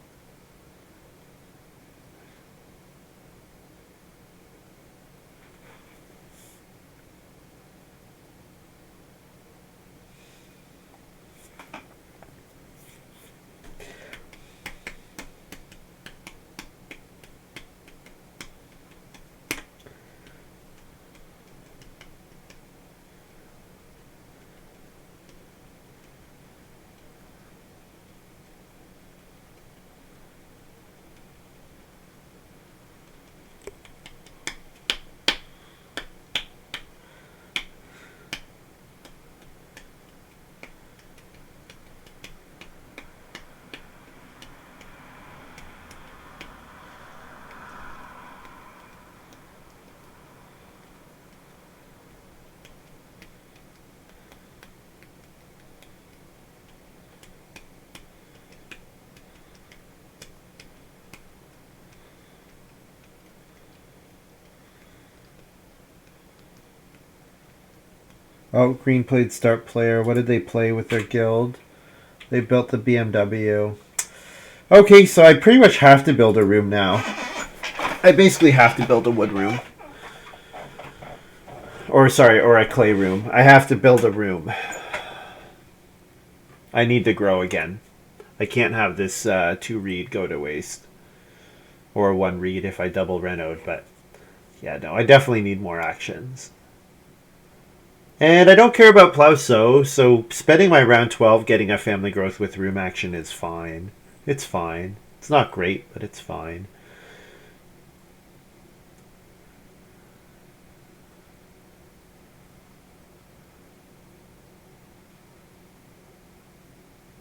Oh, green played start player. What did they play with their guild? They built the BMW. Okay, so I pretty much have to build a room now. I basically have to build a wood room. Or a clay room. I have to build a room. I need to grow again. I can't have this 2 reed go to waste. Or 1 reed if I double renoed, but yeah, no, I definitely need more actions. And I don't care about plow sow, so spending my round 12 getting a family growth with room action is fine. It's fine. It's not great, but it's fine.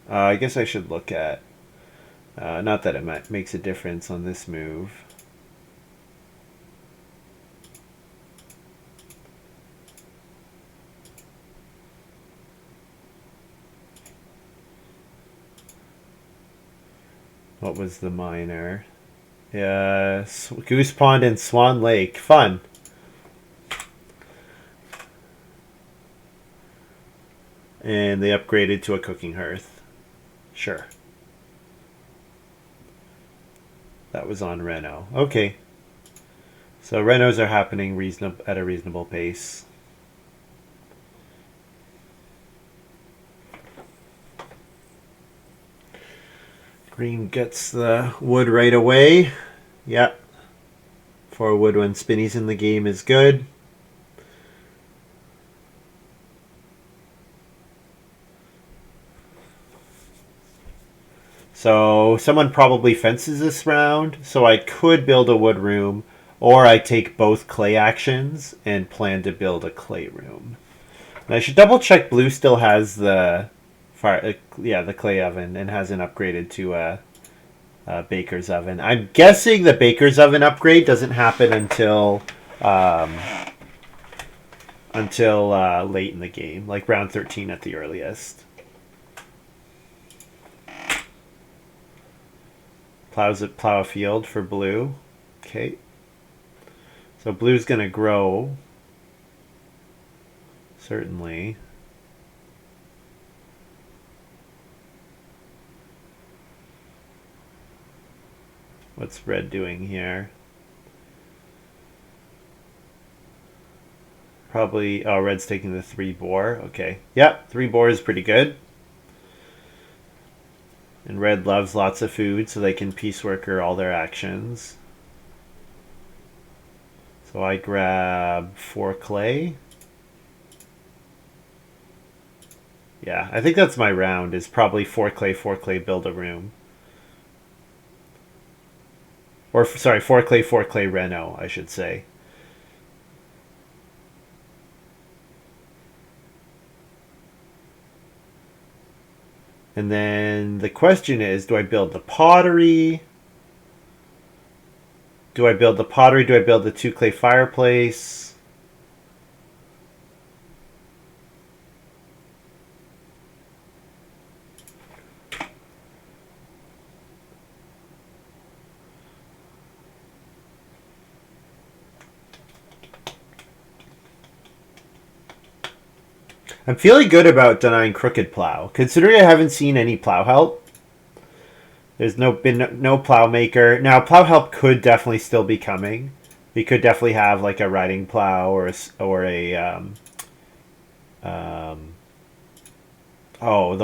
I guess I should look at... not that it makes a difference on this move. What was the minor? Yeah, Goose Pond and Swan Lake. Fun. And they upgraded to a cooking hearth. Sure. That was on Reno. Okay. So Renos are happening at a reasonable pace. Green gets the wood right away. Yep. 4 wood when Spinny's in the game is good. So someone probably fences this round, so I could build a wood room, or I take both clay actions and plan to build a clay room. And I should double check blue still has the the clay oven and hasn't upgraded to a baker's oven. I'm guessing the baker's oven upgrade doesn't happen until late in the game, like round 13 at the earliest. Plow a field for blue. Okay. So blue's going to grow. Certainly. What's red doing here? probably... Oh, red's taking the 3 boar. Okay. Yep, 3 boar is pretty good. And red loves lots of food, so they can pieceworker all their actions. So I grab 4 clay. Yeah, I think that's my round, is probably 4 clay, build a room. Or, sorry, 4 clay, reno, I should say. And then the question is, do I build the pottery? Do I build the pottery? Do I build the 2 clay fireplace? I'm feeling good about denying crooked plow, considering I haven't seen any plow help. There's been no plow maker. Now, plow help could definitely still be coming. We could definitely have like a riding plow or the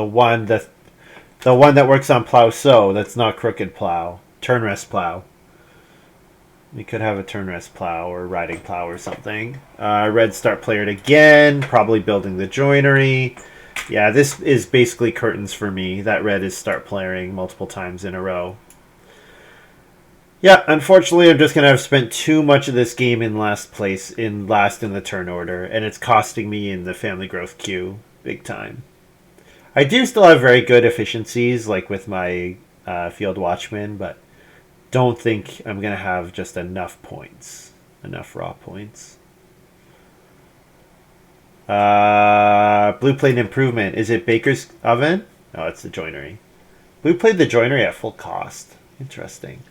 one that works on plow that's not crooked plow, turn rest plow. We could have a turn rest plow or riding plow or something. Red start playered again, probably building the joinery. Yeah, this is basically curtains for me. That red is start playing multiple times in a row. Yeah, unfortunately, I'm just going to have spent too much of this game in last place, in the turn order, and it's costing me in the family growth queue big time. I do still have very good efficiencies, like with my field watchman, but don't think I'm going to have just enough points, enough raw points. Blue played an improvement. Is it Baker's oven? Oh, it's the joinery. Blue played the joinery at full cost. Interesting.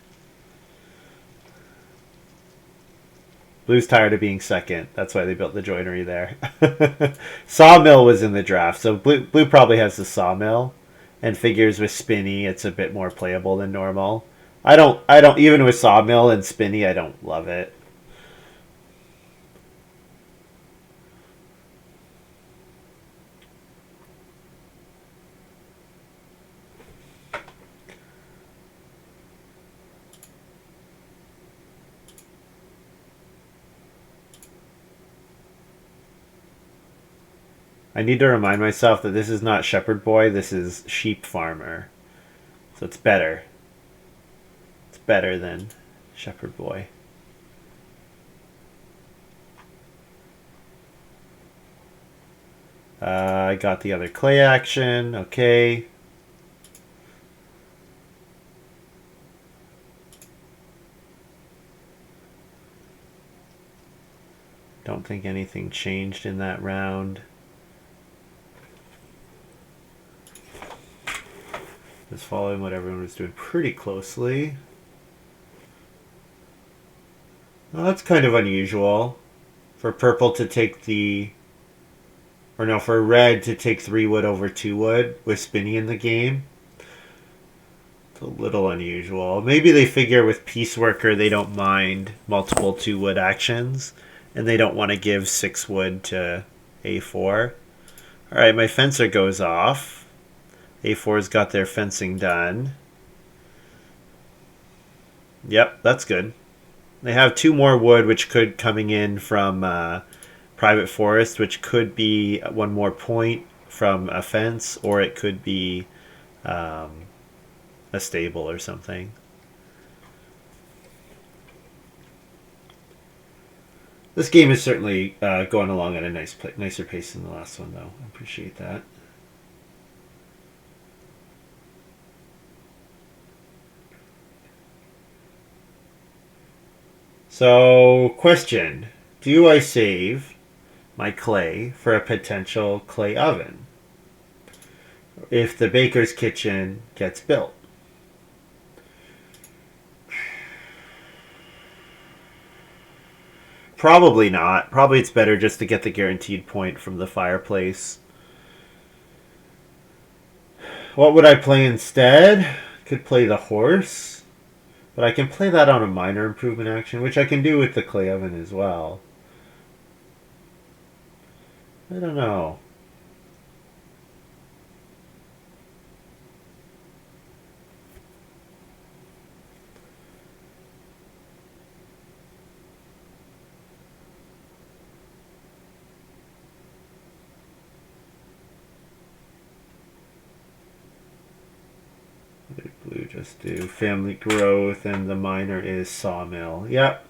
Blue's tired of being second. That's why they built the joinery there. Sawmill was in the draft, so Blue probably has the sawmill, and figures with Spinny, it's a bit more playable than normal. I don't even with Sawmill and Spinny, I don't love it. I need to remind myself that this is not Shepherd Boy, this is Sheep Farmer. So it's better. It's better than Shepherd Boy. I got the other clay action. Okay. Don't think anything changed in that round. Just following what everyone was doing pretty closely. Well, that's kind of unusual for purple to take for red to take 3 wood over 2 wood with Spinny in the game. It's a little unusual. Maybe they figure with Pieceworker they don't mind multiple 2 wood actions, and they don't want to give 6 wood to A4. Alright, my fencer goes off. A4's got their fencing done. Yep, that's good. They have 2 more wood, which could coming in from private forest, which could be 1 more point from a fence, or it could be a stable or something. This game is certainly going along at a nicer pace than the last one, though. I appreciate that. So, question. Do I save my clay for a potential clay oven if the baker's kitchen gets built? Probably not. Probably it's better just to get the guaranteed point from the fireplace. What would I play instead? Could play the horse. But I can play that on a minor improvement action, which I can do with the clay oven as well. I don't know. Blue just do family growth, and the minor is sawmill. Yep.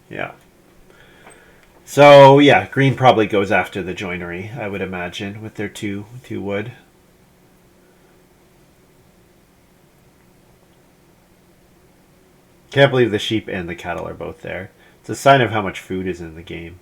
Yeah. So yeah, green probably goes after the joinery, I would imagine, with their two wood. Can't believe the sheep and the cattle are both there. It's a sign of how much food is in the game.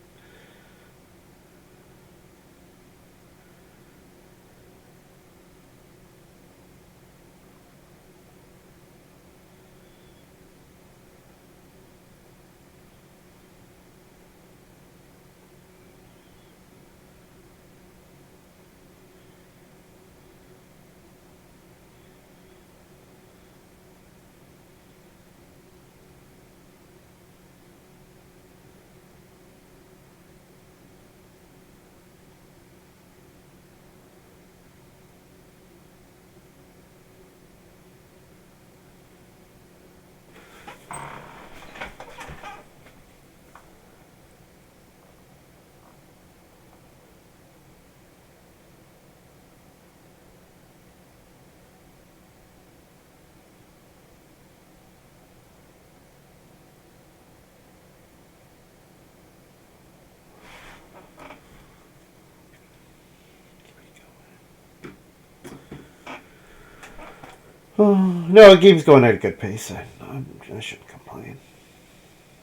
Oh, no, the game's going at a good pace. I shouldn't complain.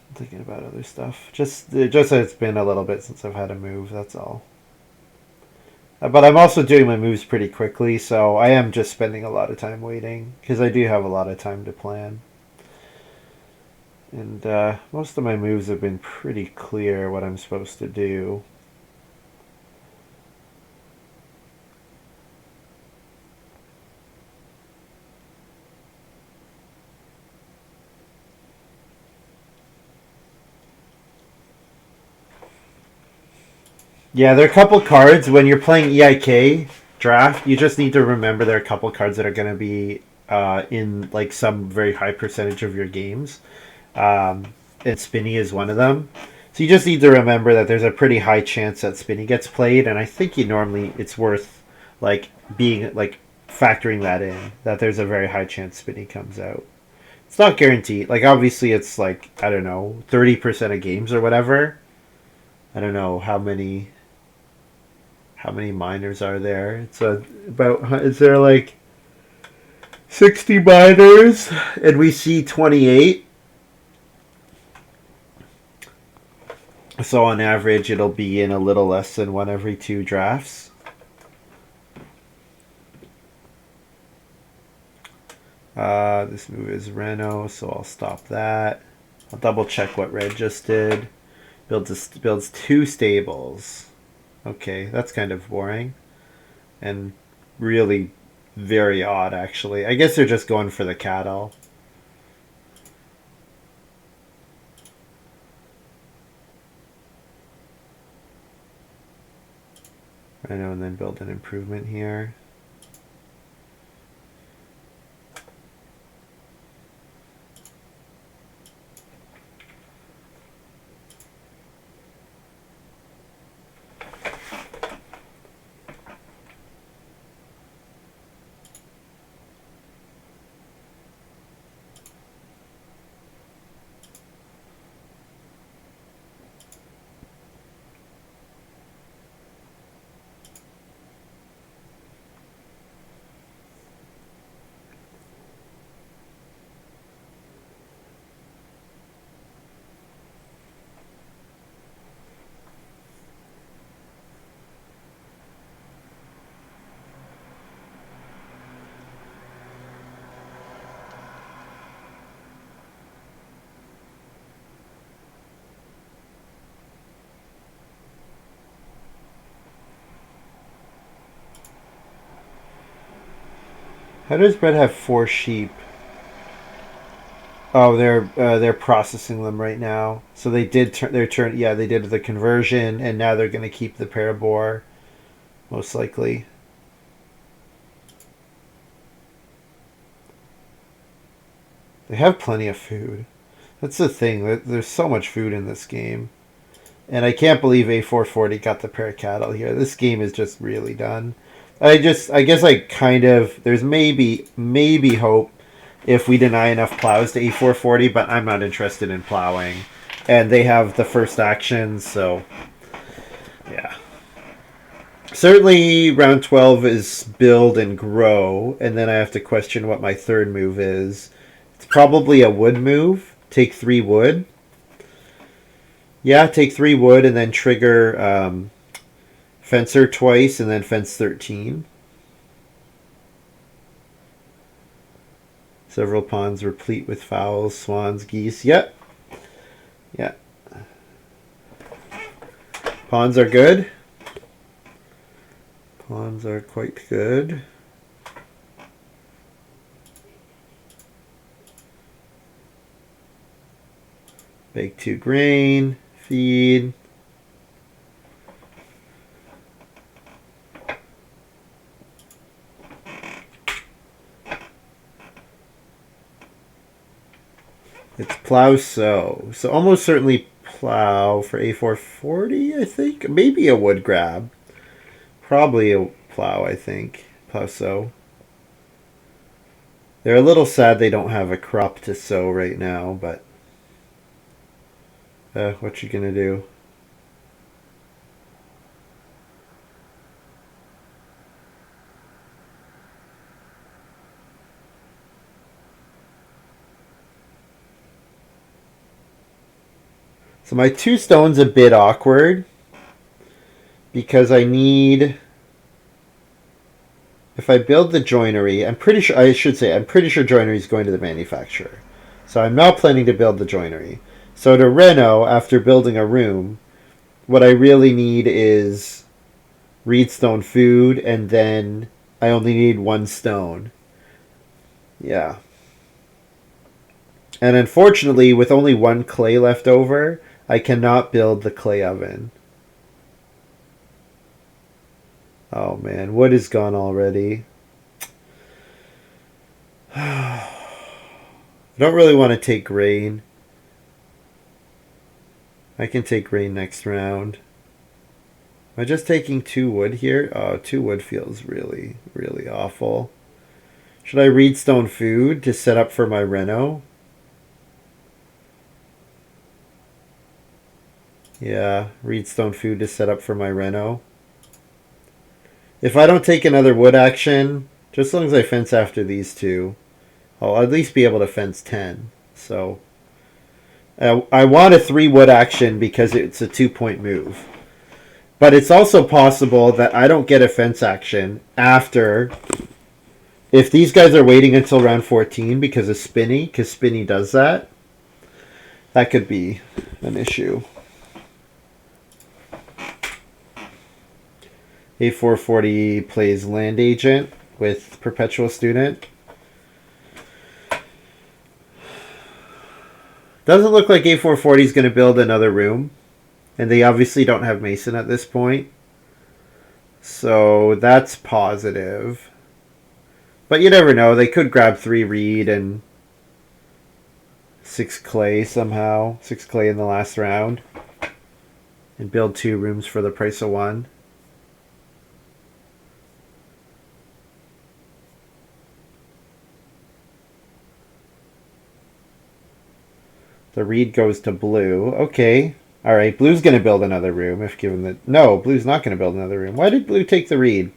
I'm thinking about other stuff. Just that it's been a little bit since I've had a move. That's all. But I'm also doing my moves pretty quickly, so I am just spending a lot of time waiting because I do have a lot of time to plan. And most of my moves have been pretty clear what I'm supposed to do. Yeah, there are a couple cards when you're playing EIK draft. You just need to remember there are a couple cards that are going to be in like some very high percentage of your games, and Spinny is one of them. So you just need to remember that there's a pretty high chance that Spinny gets played, and I think you normally it's worth like being like factoring that in that there's a very high chance Spinny comes out. It's not guaranteed. Like obviously it's like I don't know 30% of games or whatever. I don't know how many miners are there. It's about is there like 60 miners and we see 28. So on average, it'll be in a little less than one every two drafts. This move is Reno, so I'll stop that. I'll double check what red just did. Builds two stables. Okay, that's kind of boring. And really very odd, actually. I guess they're just going for the cattle. Reno and then build an improvement here. How does Brett have 4 sheep? Oh, they're processing them right now. So they did their turn. Yeah, they did the conversion, and now they're going to keep the parabore, most likely. They have plenty of food. That's the thing. There's so much food in this game, and I can't believe A440 got the pair of cattle here. This game is just really done. I guess I kind of there's maybe hope if we deny enough plows to A440, but I'm not interested in plowing. And they have the first action, so yeah. Certainly round 12 is build and grow, and then I have to question what my third move is. It's probably a wood move. Take 3 wood. Yeah, take 3 wood and then trigger Fencer twice and then fence 13. Several ponds replete with fowls, swans, geese. Yep. Yeah. Ponds are good. Ponds are quite good. Bake 2 grain. Feed. It's plow sow. So almost certainly plow for A440, I think. Maybe a wood grab. Probably a plow, I think. Plow sow. They're a little sad they don't have a crop to sow right now, but what you gonna do? So my 2 stone's a bit awkward because I need, if I build the joinery, I'm pretty sure joinery is going to the manufacturer. So I'm not planning to build the joinery. So to reno, after building a room, what I really need is reedstone food, and then I only need 1 stone. Yeah. And unfortunately, with only 1 clay left over, I cannot build the clay oven. Oh man, wood is gone already. I don't really want to take grain. I can take grain next round. Am I just taking 2 wood here? Oh, 2 wood feels really, really awful. Should I reedstone food to set up for my reno? Yeah, reedstone food to set up for my reno. If I don't take another wood action, just as long as I fence after these 2, I'll at least be able to fence 10. So I want a 3 wood action because it's a 2-point move. But it's also possible that I don't get a fence action after. If these guys are waiting until round 14 because of Spinny, because Spinny does that, that could be an issue. A440 plays Land Agent with Perpetual Student. Doesn't look like A440 is going to build another room. And they obviously don't have Mason at this point. So that's positive. But you never know. They could grab 3 reed and 6 clay somehow. 6 clay in the last round. And build 2 rooms for the price of 1. The reed goes to blue. Okay. Alright, blue's going to build another room if given the... No, blue's not going to build another room. Why did blue take the reed?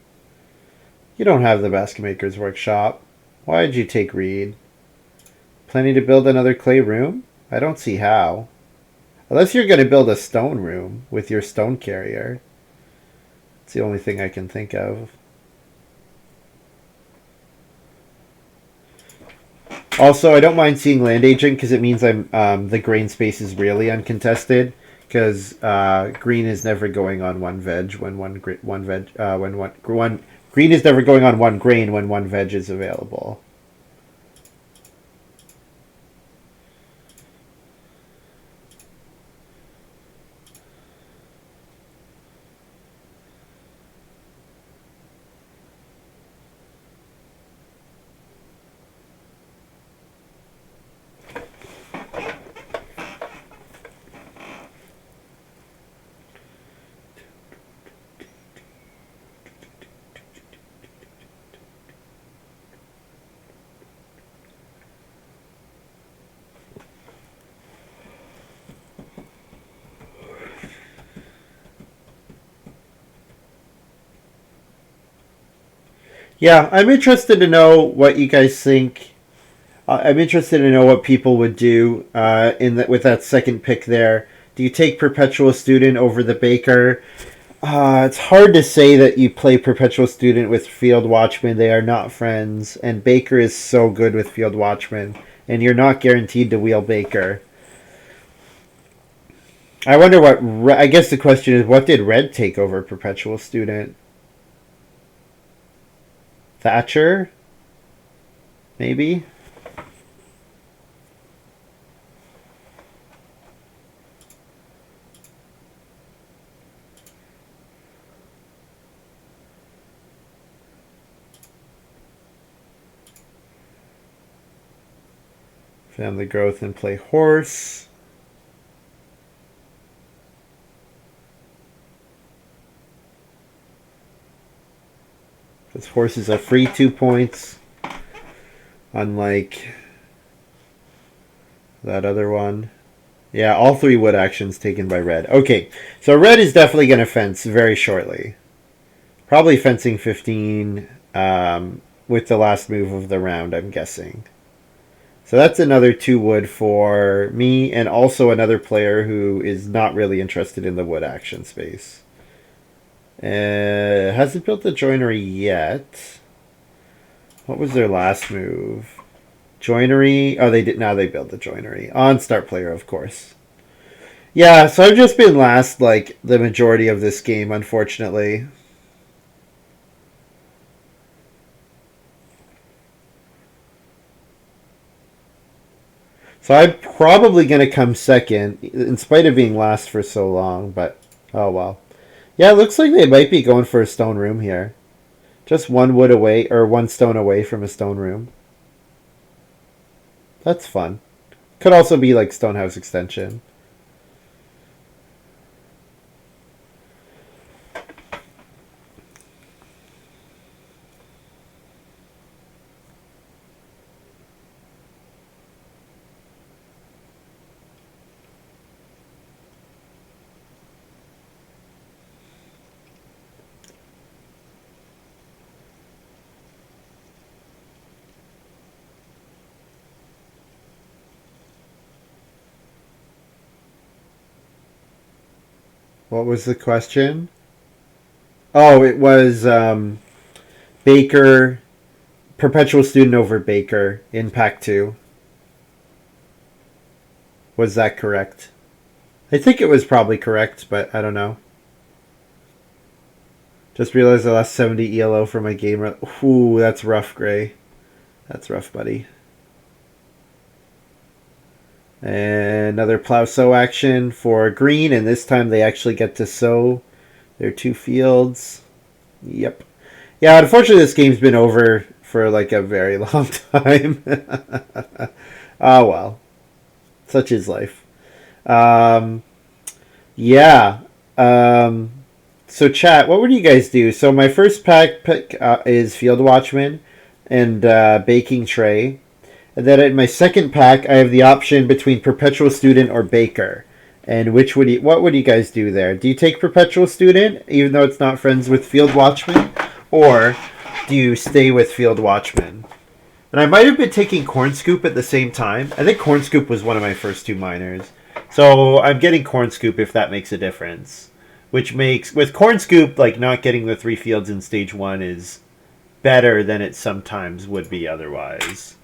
You don't have the Basket Maker's Workshop. Why did you take reed? Planning to build another clay room? I don't see how. Unless you're going to build a stone room with your stone carrier. It's the only thing I can think of. Also, I don't mind seeing Land Agent because it means I'm the grain space is really uncontested. Because green is never going on 1 veg when green is never going on 1 grain when 1 veg is available. Yeah, I'm interested to know what you guys think. I'm interested to know what people would do with that second pick there. Do you take Perpetual Student over the Baker? It's hard to say that you play Perpetual Student with Field Watchman. They are not friends, and Baker is so good with Field Watchman, and you're not guaranteed to wheel Baker. I wonder what. I guess the question is, what did Red take over Perpetual Student? Thatcher? Maybe? Family growth and play horse. This horse is a free 2 points. Unlike that other one. Yeah, all 3 wood actions taken by red. Okay, so red is definitely going to fence very shortly. Probably fencing 15 with the last move of the round, I'm guessing. So that's another 2 wood for me, and also another player who is not really interested in the wood action space. Hasn't built the joinery yet. What was their last move? Joinery. Oh, they did. Now they build the joinery. On start player, of course. Yeah, so I've just been last, like, the majority of this game, unfortunately. So I'm probably going to come second, in spite of being last for so long, but oh well. Yeah, it looks like they might be going for a stone room here. Just 1 wood away, or 1 stone away from a stone room. That's fun. Could also be like Stonehouse Extension. What was the question? Oh, it was Baker, Perpetual Student over Baker in Pack 2. Was that correct? I think it was probably correct, but I don't know. Just realized I lost 70 ELO for my game. Ooh, that's rough, Gray. That's rough, buddy. And another plow sow action for green, and this time they actually get to sow their 2 fields. Yep. Yeah, unfortunately this game's been over for like a very long time. Oh well. Such is life. Yeah. So chat, what would you guys do? So my first pack pick is Field Watchman and Baking Tray. And then in my second pack, I have the option between Perpetual Student or Baker. And what would you guys do there? Do you take Perpetual Student, even though it's not friends with Field Watchman? Or do you stay with Field Watchman? And I might have been taking Corn Scoop at the same time. I think Corn Scoop was one of my first 2 minors. So I'm getting Corn Scoop if that makes a difference. Which makes, with Corn Scoop, like not getting the 3 fields in stage 1 is better than it sometimes would be otherwise.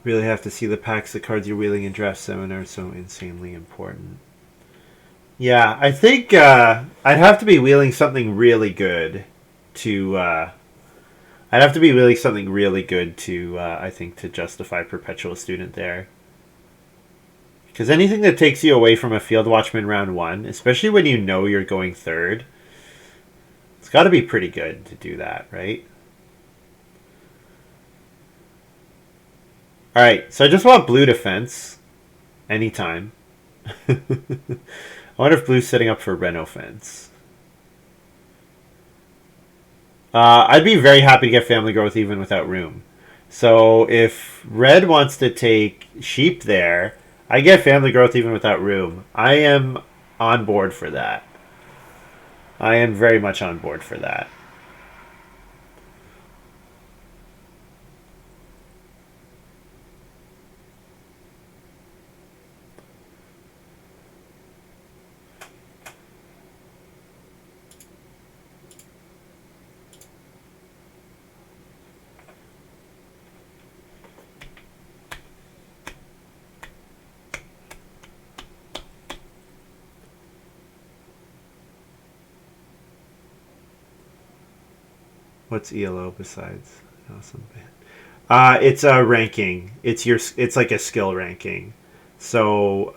Really have to see the packs. The cards you're wheeling in Draft 7 are so insanely important. Yeah, I think I'd have to be wheeling something really good to... I'd have to be wheeling something really good to, I think, to justify Perpetual Student there. Because anything that takes you away from a Field Watchman round 1, especially when you know you're going third, it's got to be pretty good to do that, right? All right, so I just want blue defense anytime. I wonder if blue's setting up for Reno fence. I'd be very happy to get family growth even without room. So if red wants to take sheep there, I get family growth even without room. I am on board for that. I am very much on board for that. What's ELO besides? Awesome. It's a ranking. It's like a skill ranking. So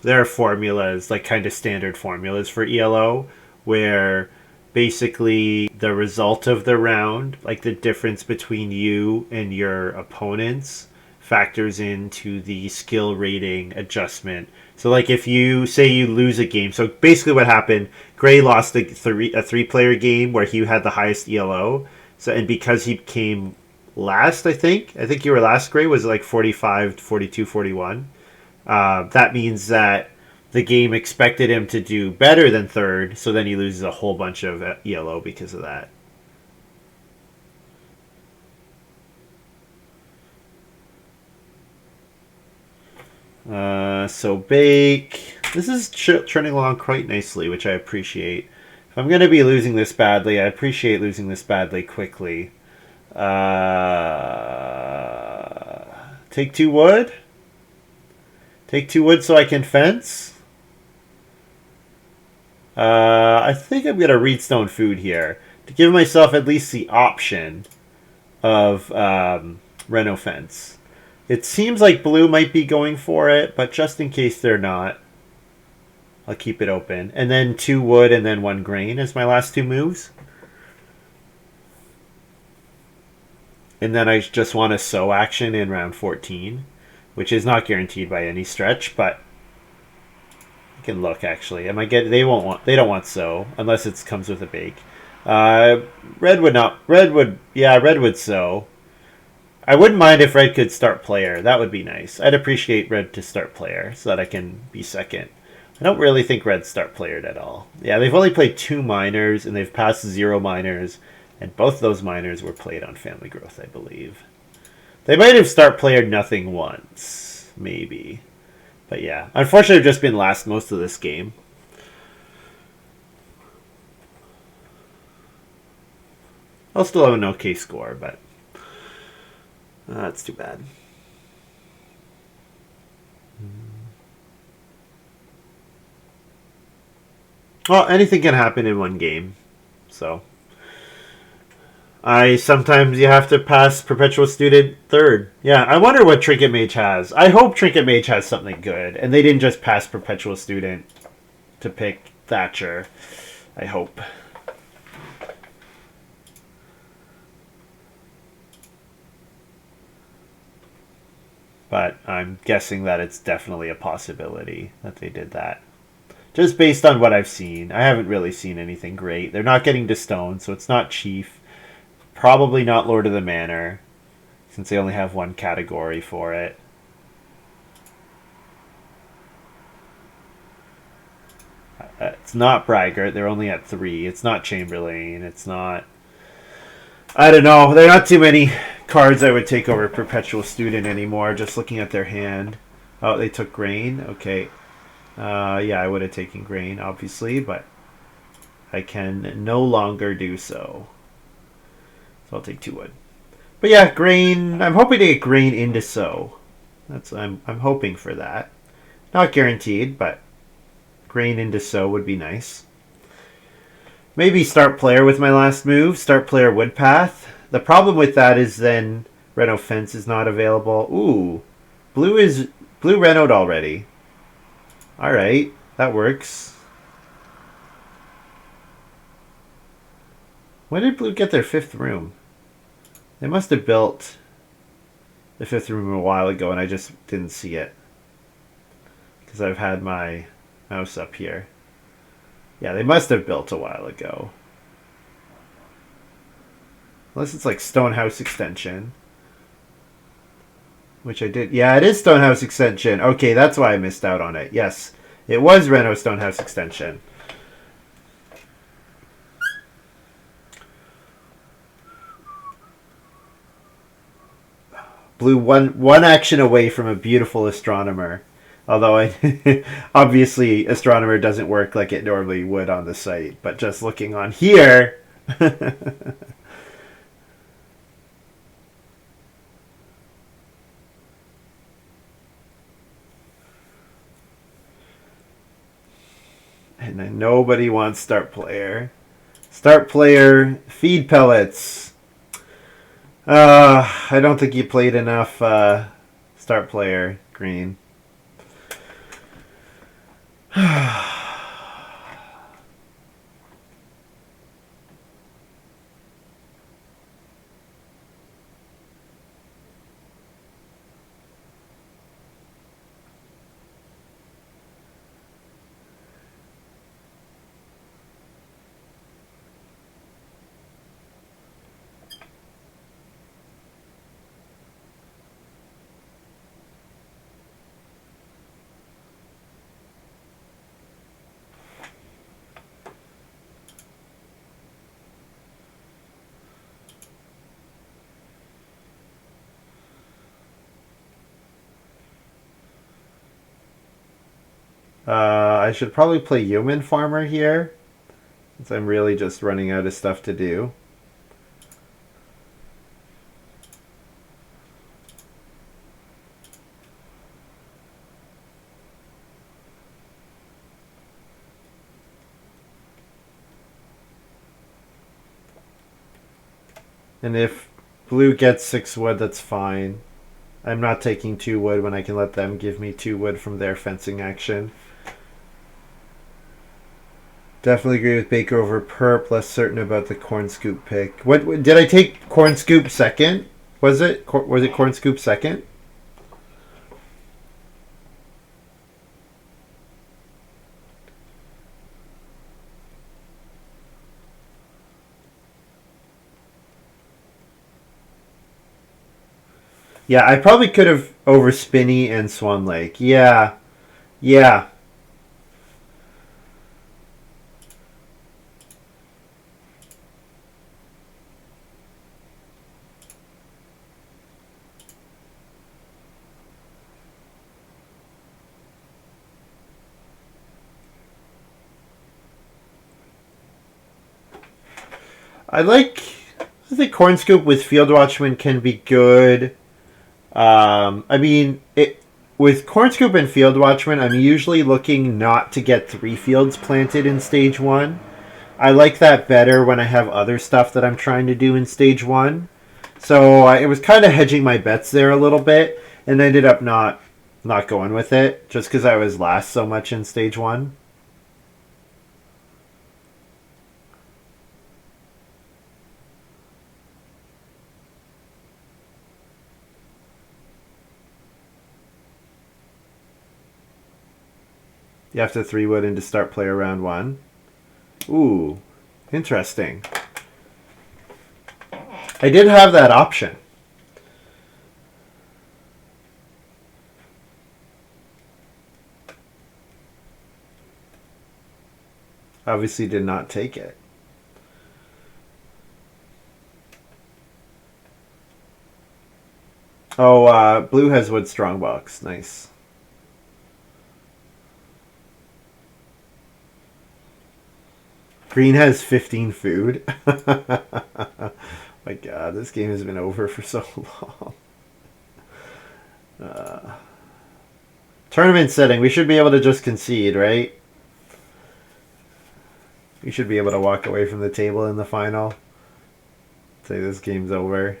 there are formulas, like kind of standard formulas for ELO, where basically the result of the round, like the difference between you and your opponents, factors into the skill rating adjustment. So like if you say you lose a game, so basically what happened, Gray lost a three player game where he had the highest ELO. So and because he came last, I think you were last, Gray, was it like 45, 42, 41. That means that the game expected him to do better than third, so then he loses a whole bunch of ELO because of that. So bake. This is turning along quite nicely, which I appreciate. If I'm going to be losing this badly, I appreciate losing this badly quickly. Take 2 wood. Take 2 wood so I can fence. I think I'm going to Reedstone food here to give myself at least the option of Reno fence. It seems like blue might be going for it, but just in case they're not, I'll keep it open. And then 2 wood and then 1 grain as my last 2 moves. And then I just want a sow action in round 14, which is not guaranteed by any stretch, but I can look actually. They don't want sow unless it comes with a bake. Red would sow. I wouldn't mind if red could start player. That would be nice. I'd appreciate red to start player so that I can be second. I don't really think red start playered at all. Yeah, they've only played 2 minors and they've passed 0 minors, and both those minors were played on family growth, I believe. They might have start playered nothing once, maybe. But yeah, unfortunately, I've just been last most of this game. I'll still have an okay score, but that's too bad. Well, anything can happen in one game, so sometimes you have to pass Perpetual Student third. Yeah, I wonder what Trinket Mage has. I hope Trinket Mage has something good, and they didn't just pass Perpetual Student to pick Thatcher. I hope. But I'm guessing that it's definitely a possibility that they did that. Just based on what I've seen. I haven't really seen anything great. They're not getting to stone, so it's not Chief. Probably not Lord of the Manor, since they only have 1 category for it. It's not Braggart. They're only at 3. It's not Chamberlain. It's not... I don't know. There are not too many cards I would take over Perpetual Student anymore, just looking at their hand. Oh, they took Grain? Okay. Yeah, I would have taken Grain, obviously, but I can no longer do so. So I'll take 2 wood. But yeah, Grain... I'm hoping to get Grain into sow. I'm hoping for that. Not guaranteed, but Grain into sow would be nice. Maybe start player with my last move. Start player Woodpath. The problem with that is then Reno Fence is not available. Ooh. Blue Renoed already. Alright. That works. When did blue get their 5th room? They must have built the fifth room a while ago and I just didn't see it. Because I've had my mouse up here. Yeah, they must have built a while ago. Unless it's like Stonehouse Extension. Which I did. Yeah, it is Stonehouse Extension. Okay, that's why I missed out on it. Yes, it was Reno Stonehouse Extension. Blue one action away from a beautiful astronomer. Although obviously astronomer doesn't work like it normally would on the site, but just looking on here. And then nobody wants start player. Start player, feed pellets. I don't think you played enough start player, Green. I should probably play Human Farmer here, since I'm really just running out of stuff to do. And if blue gets 6 wood, that's fine. I'm not taking 2 wood when I can let them give me 2 wood from their fencing action. Definitely agree with Baker over Perp. Less certain about the corn scoop pick. What did I take? Corn scoop second? Was it corn scoop second? Yeah, I probably could have over Spinney and Swan Lake. Yeah, yeah. I think Corn Scoop with Field Watchman can be good. I mean, with Corn Scoop and Field Watchman, I'm usually looking not to get 3 fields planted in stage 1. I like that better when I have other stuff that I'm trying to do in stage 1. So it was kind of hedging my bets there a little bit, and I ended up not going with it just because I was last so much in stage 1. You have to 3 wood in to start player round 1. Ooh, interesting. I did have that option. Obviously did not take it. Oh, blue has wood strongbox. Nice. Green has 15 food. My god, this game has been over for so long. Tournament setting. We should be able to just concede, right? We should be able to walk away from the table in the final. Say this game's over.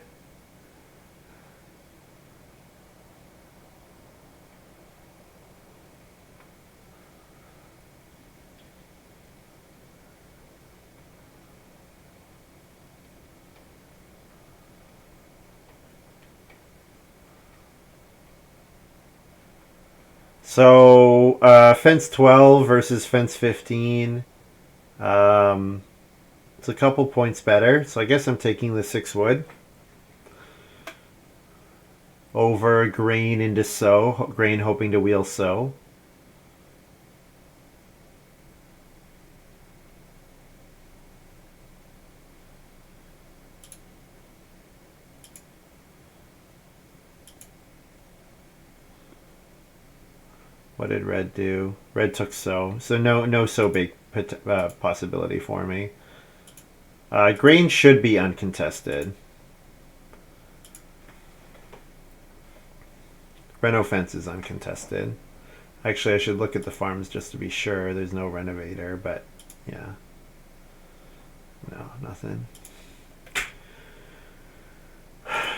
So fence 12 versus fence 15. It's a couple points better, so I guess I'm taking the 6 wood over grain into sow. Grain hoping to wheel sow. What did red do? Red took sow, so no sow big possibility for me. Grain should be uncontested. Reno fence is uncontested. Actually, I should look at the farms just to be sure. There's no renovator, but yeah. No, nothing.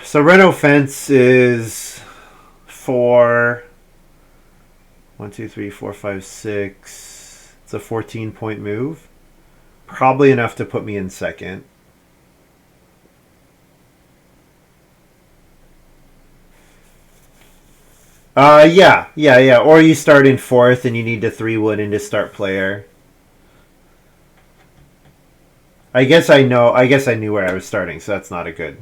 So Reno fence is 4. 1, 2, 3, 4, 5, 6. It's a 14-point move. Probably enough to put me in second. Yeah. Or you start in fourth and you need to 3 wood into start player. I guess I knew where I was starting, so that's not a good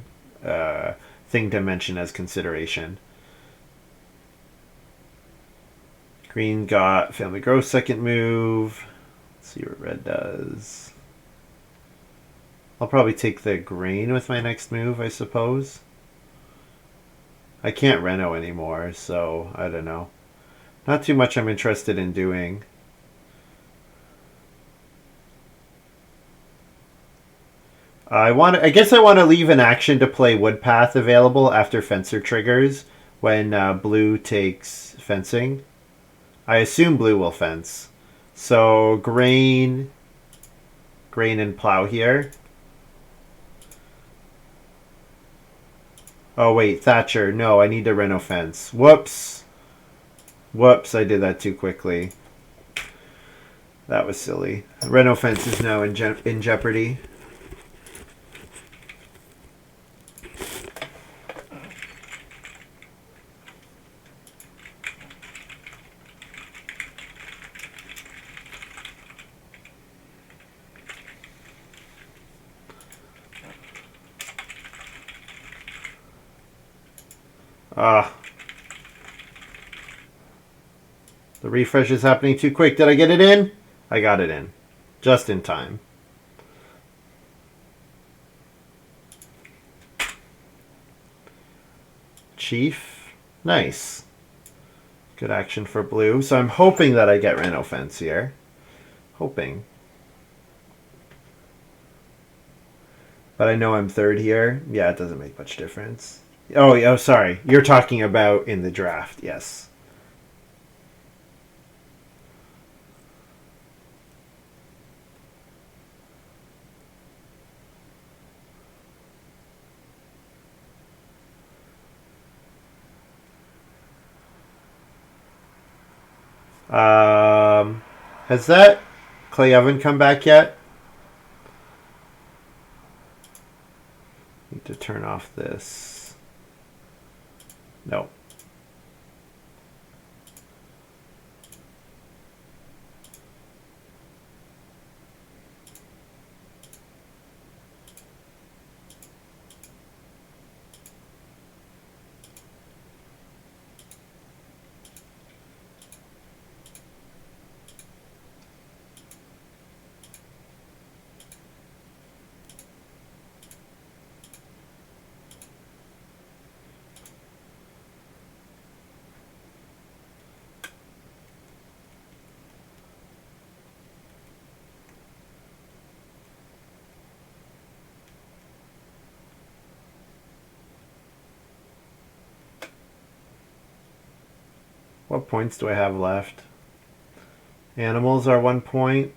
thing to mention as consideration. Green got family growth second move. Let's see what red does. I'll probably take the grain with my next move, I suppose. I can't reno anymore, so I don't know. Not too much I'm interested in doing. I guess I want to leave an action to play Woodpath available after Fencer triggers when blue takes fencing. I assume blue will fence. So grain and plow here. Oh wait, Thatcher. No, I need to reno fence. Whoops. I did that too quickly. That was silly. Reno fence is now in jeopardy. Ah. The refresh is happening too quick. Did I get it in? I got it in. Just in time. Chief. Nice. Good action for blue. So I'm hoping that I get Reno fence here. Hoping. But I know I'm third here. Yeah, it doesn't make much difference. Oh, sorry. You're talking about in the draft. Yes. Has that clay oven come back yet? Need to turn off this. No. What points do I have left? Animals are 1 point.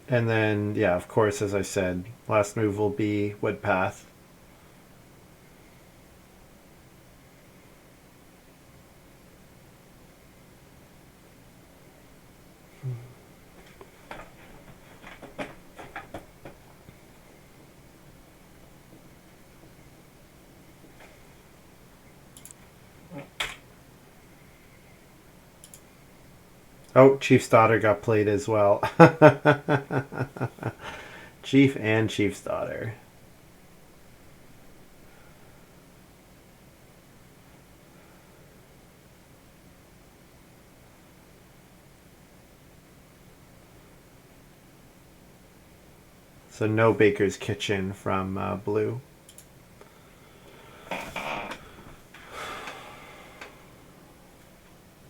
And then, yeah, of course, as I said, last move will be Woodpath. Oh, Chief's daughter got played as well. Chief and Chief's daughter. So no Baker's Kitchen from Blue.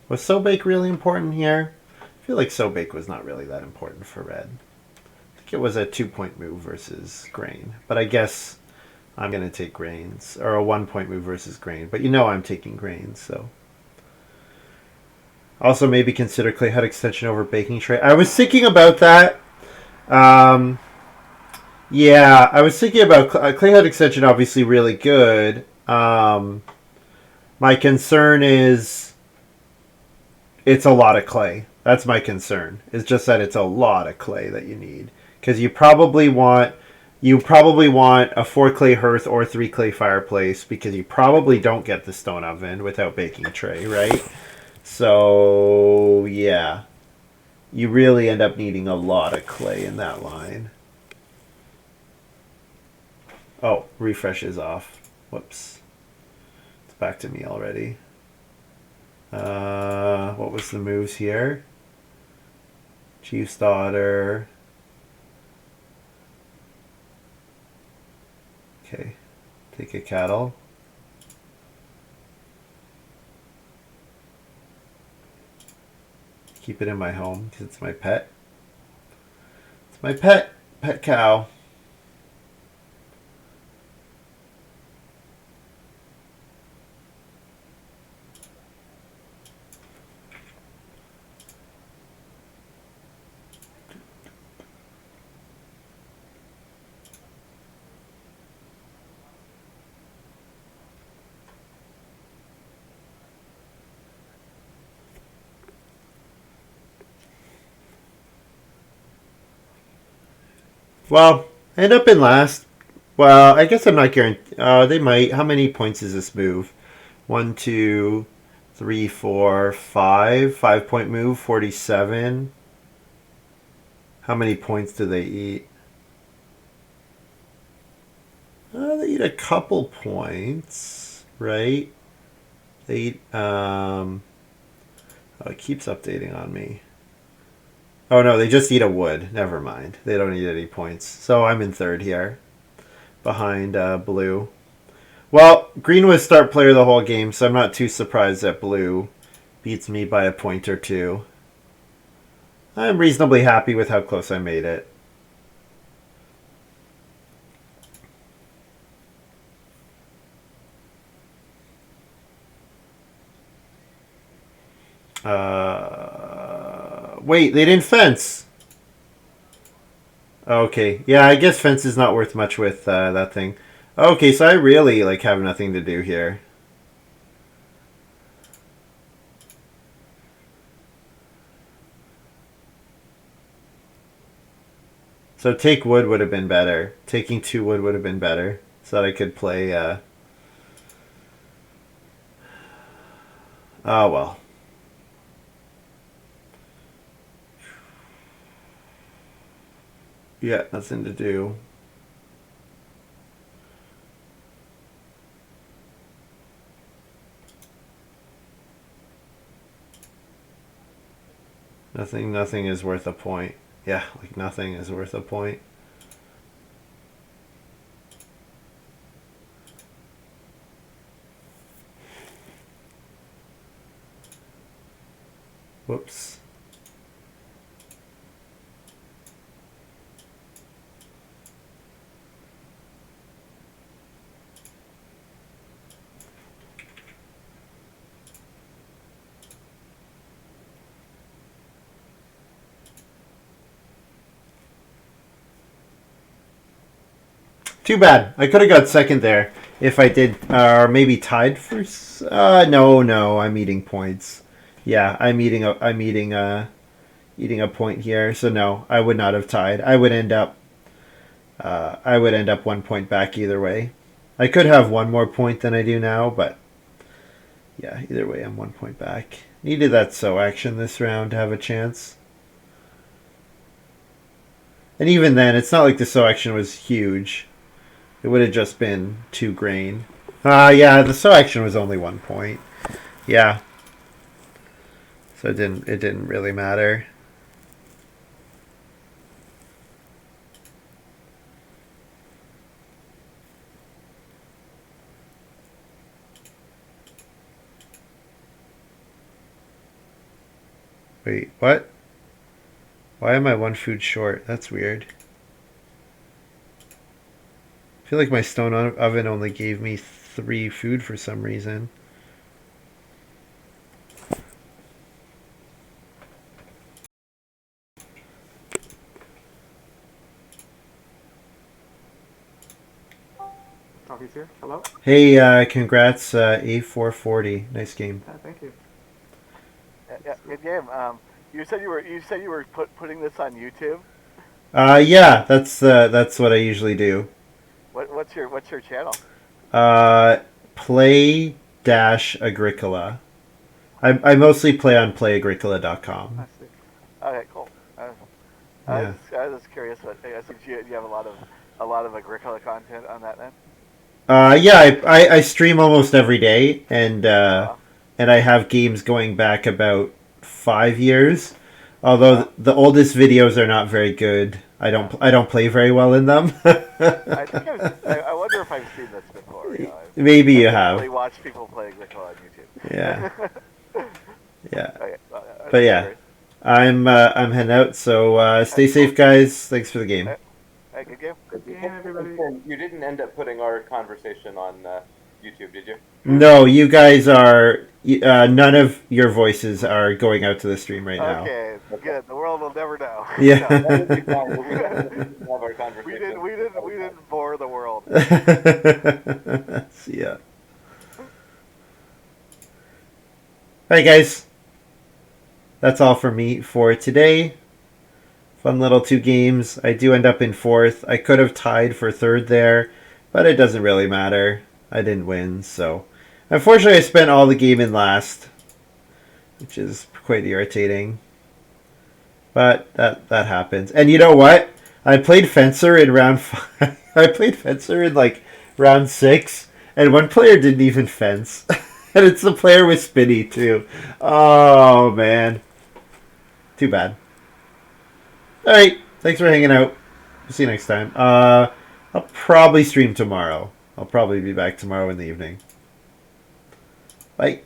Was So-Bake really important here? I feel like So-Bake was not really that important for red. I think it was a 2-point move versus grain. But I guess I'm going to take grains. Or a 1-point move versus grain. But you know I'm taking grains, so. Also maybe consider clay hut extension over baking tray. I was thinking about that. Yeah, I was thinking about clay hut extension obviously really good. My concern is it's a lot of clay. That's my concern. It's just that it's a lot of clay that you need. Because you probably want a 4 clay hearth or 3 clay fireplace because you probably don't get the stone oven without baking tray, right? So yeah. You really end up needing a lot of clay in that line. Oh, refresh is off. Whoops. It's back to me already. What was the moves here? Chief's daughter. Okay. Take a cattle. Keep it in my home because it's my pet. It's my pet cow. Well, end up in last. Well, I guess I'm not guaranteed. They might. How many points is this move? 1, 2, 3, 4, 5. 5-point move, 47. How many points do they eat? They eat a couple points, right? They eat. Oh, it keeps updating on me. Oh no, they just eat a wood. Never mind. They don't eat any points. So I'm in third here, behind blue. Well, green was start player the whole game, so I'm not too surprised that blue beats me by a point or two. I'm reasonably happy with how close I made it. Wait, they didn't fence. Okay, yeah, I guess fence is not worth much with that thing. Okay, so I really have nothing to do here. So take wood would have been better. Taking 2 wood would have been better, so that I could play. Oh well. Yeah, nothing to do. Nothing is worth a point. Yeah, nothing is worth a point. Whoops. Too bad. I could have got second there if I did, or maybe tied first. No, I'm eating points. Yeah, eating a point here. So no, I would not have tied. I would end up 1 point back either way. I could have one more point than I do now, but Yeah, either way, I'm 1 point back. Needed that so action this round to have a chance. And even then, it's not like the so action was huge. It would have just been 2 grain. Yeah, the so action was only 1 point. Yeah. So it didn't really matter. Wait, what? Why am I 1 food short? That's weird. I feel like my stone oven only gave me 3 food for some reason. Coffee's here. Hello. Hey, congrats, A440. Nice game. Thank you. Yeah, good game. You said you were putting this on YouTube. Yeah, that's what I usually do. What's your channel? Play-agricola. I mostly play on Play-agricola.com. I see. Okay, cool. Yeah. I was curious, but I think you have a lot of Agricola content on that then. Yeah, I stream almost every day, and Uh, I have games going back about 5 years. Although the oldest videos are not very good. I don't play very well in them. I think I wonder if I've seen this before. You know, Maybe you I have. really watch people play Agricola on YouTube. Yeah. Yeah. Okay, But yeah, I'm heading out. So stay safe, guys. Thanks for the game. Hey, good game. Yeah, everybody. You didn't end up putting our conversation on YouTube, did you? No, you guys are. None of your voices are going out to the stream right now. Okay, good. The world will never know. Yeah. No. That would be fine, but we didn't have our conversation. We didn't bore the world. See ya. Alright, guys. That's all for me for today. Fun little 2 games. I do end up in 4th. I could have tied for 3rd there, but it doesn't really matter. I didn't win, so. Unfortunately, I spent all the game in last, which is quite irritating. But that happens. And you know what? I played Fencer in round 5. I played Fencer in like round 6, and one player didn't even fence. And it's the player with Spinny too. Oh man. Too bad. Alright, thanks for hanging out. See you next time. I'll probably stream tomorrow. I'll probably be back tomorrow in the evening. Bye.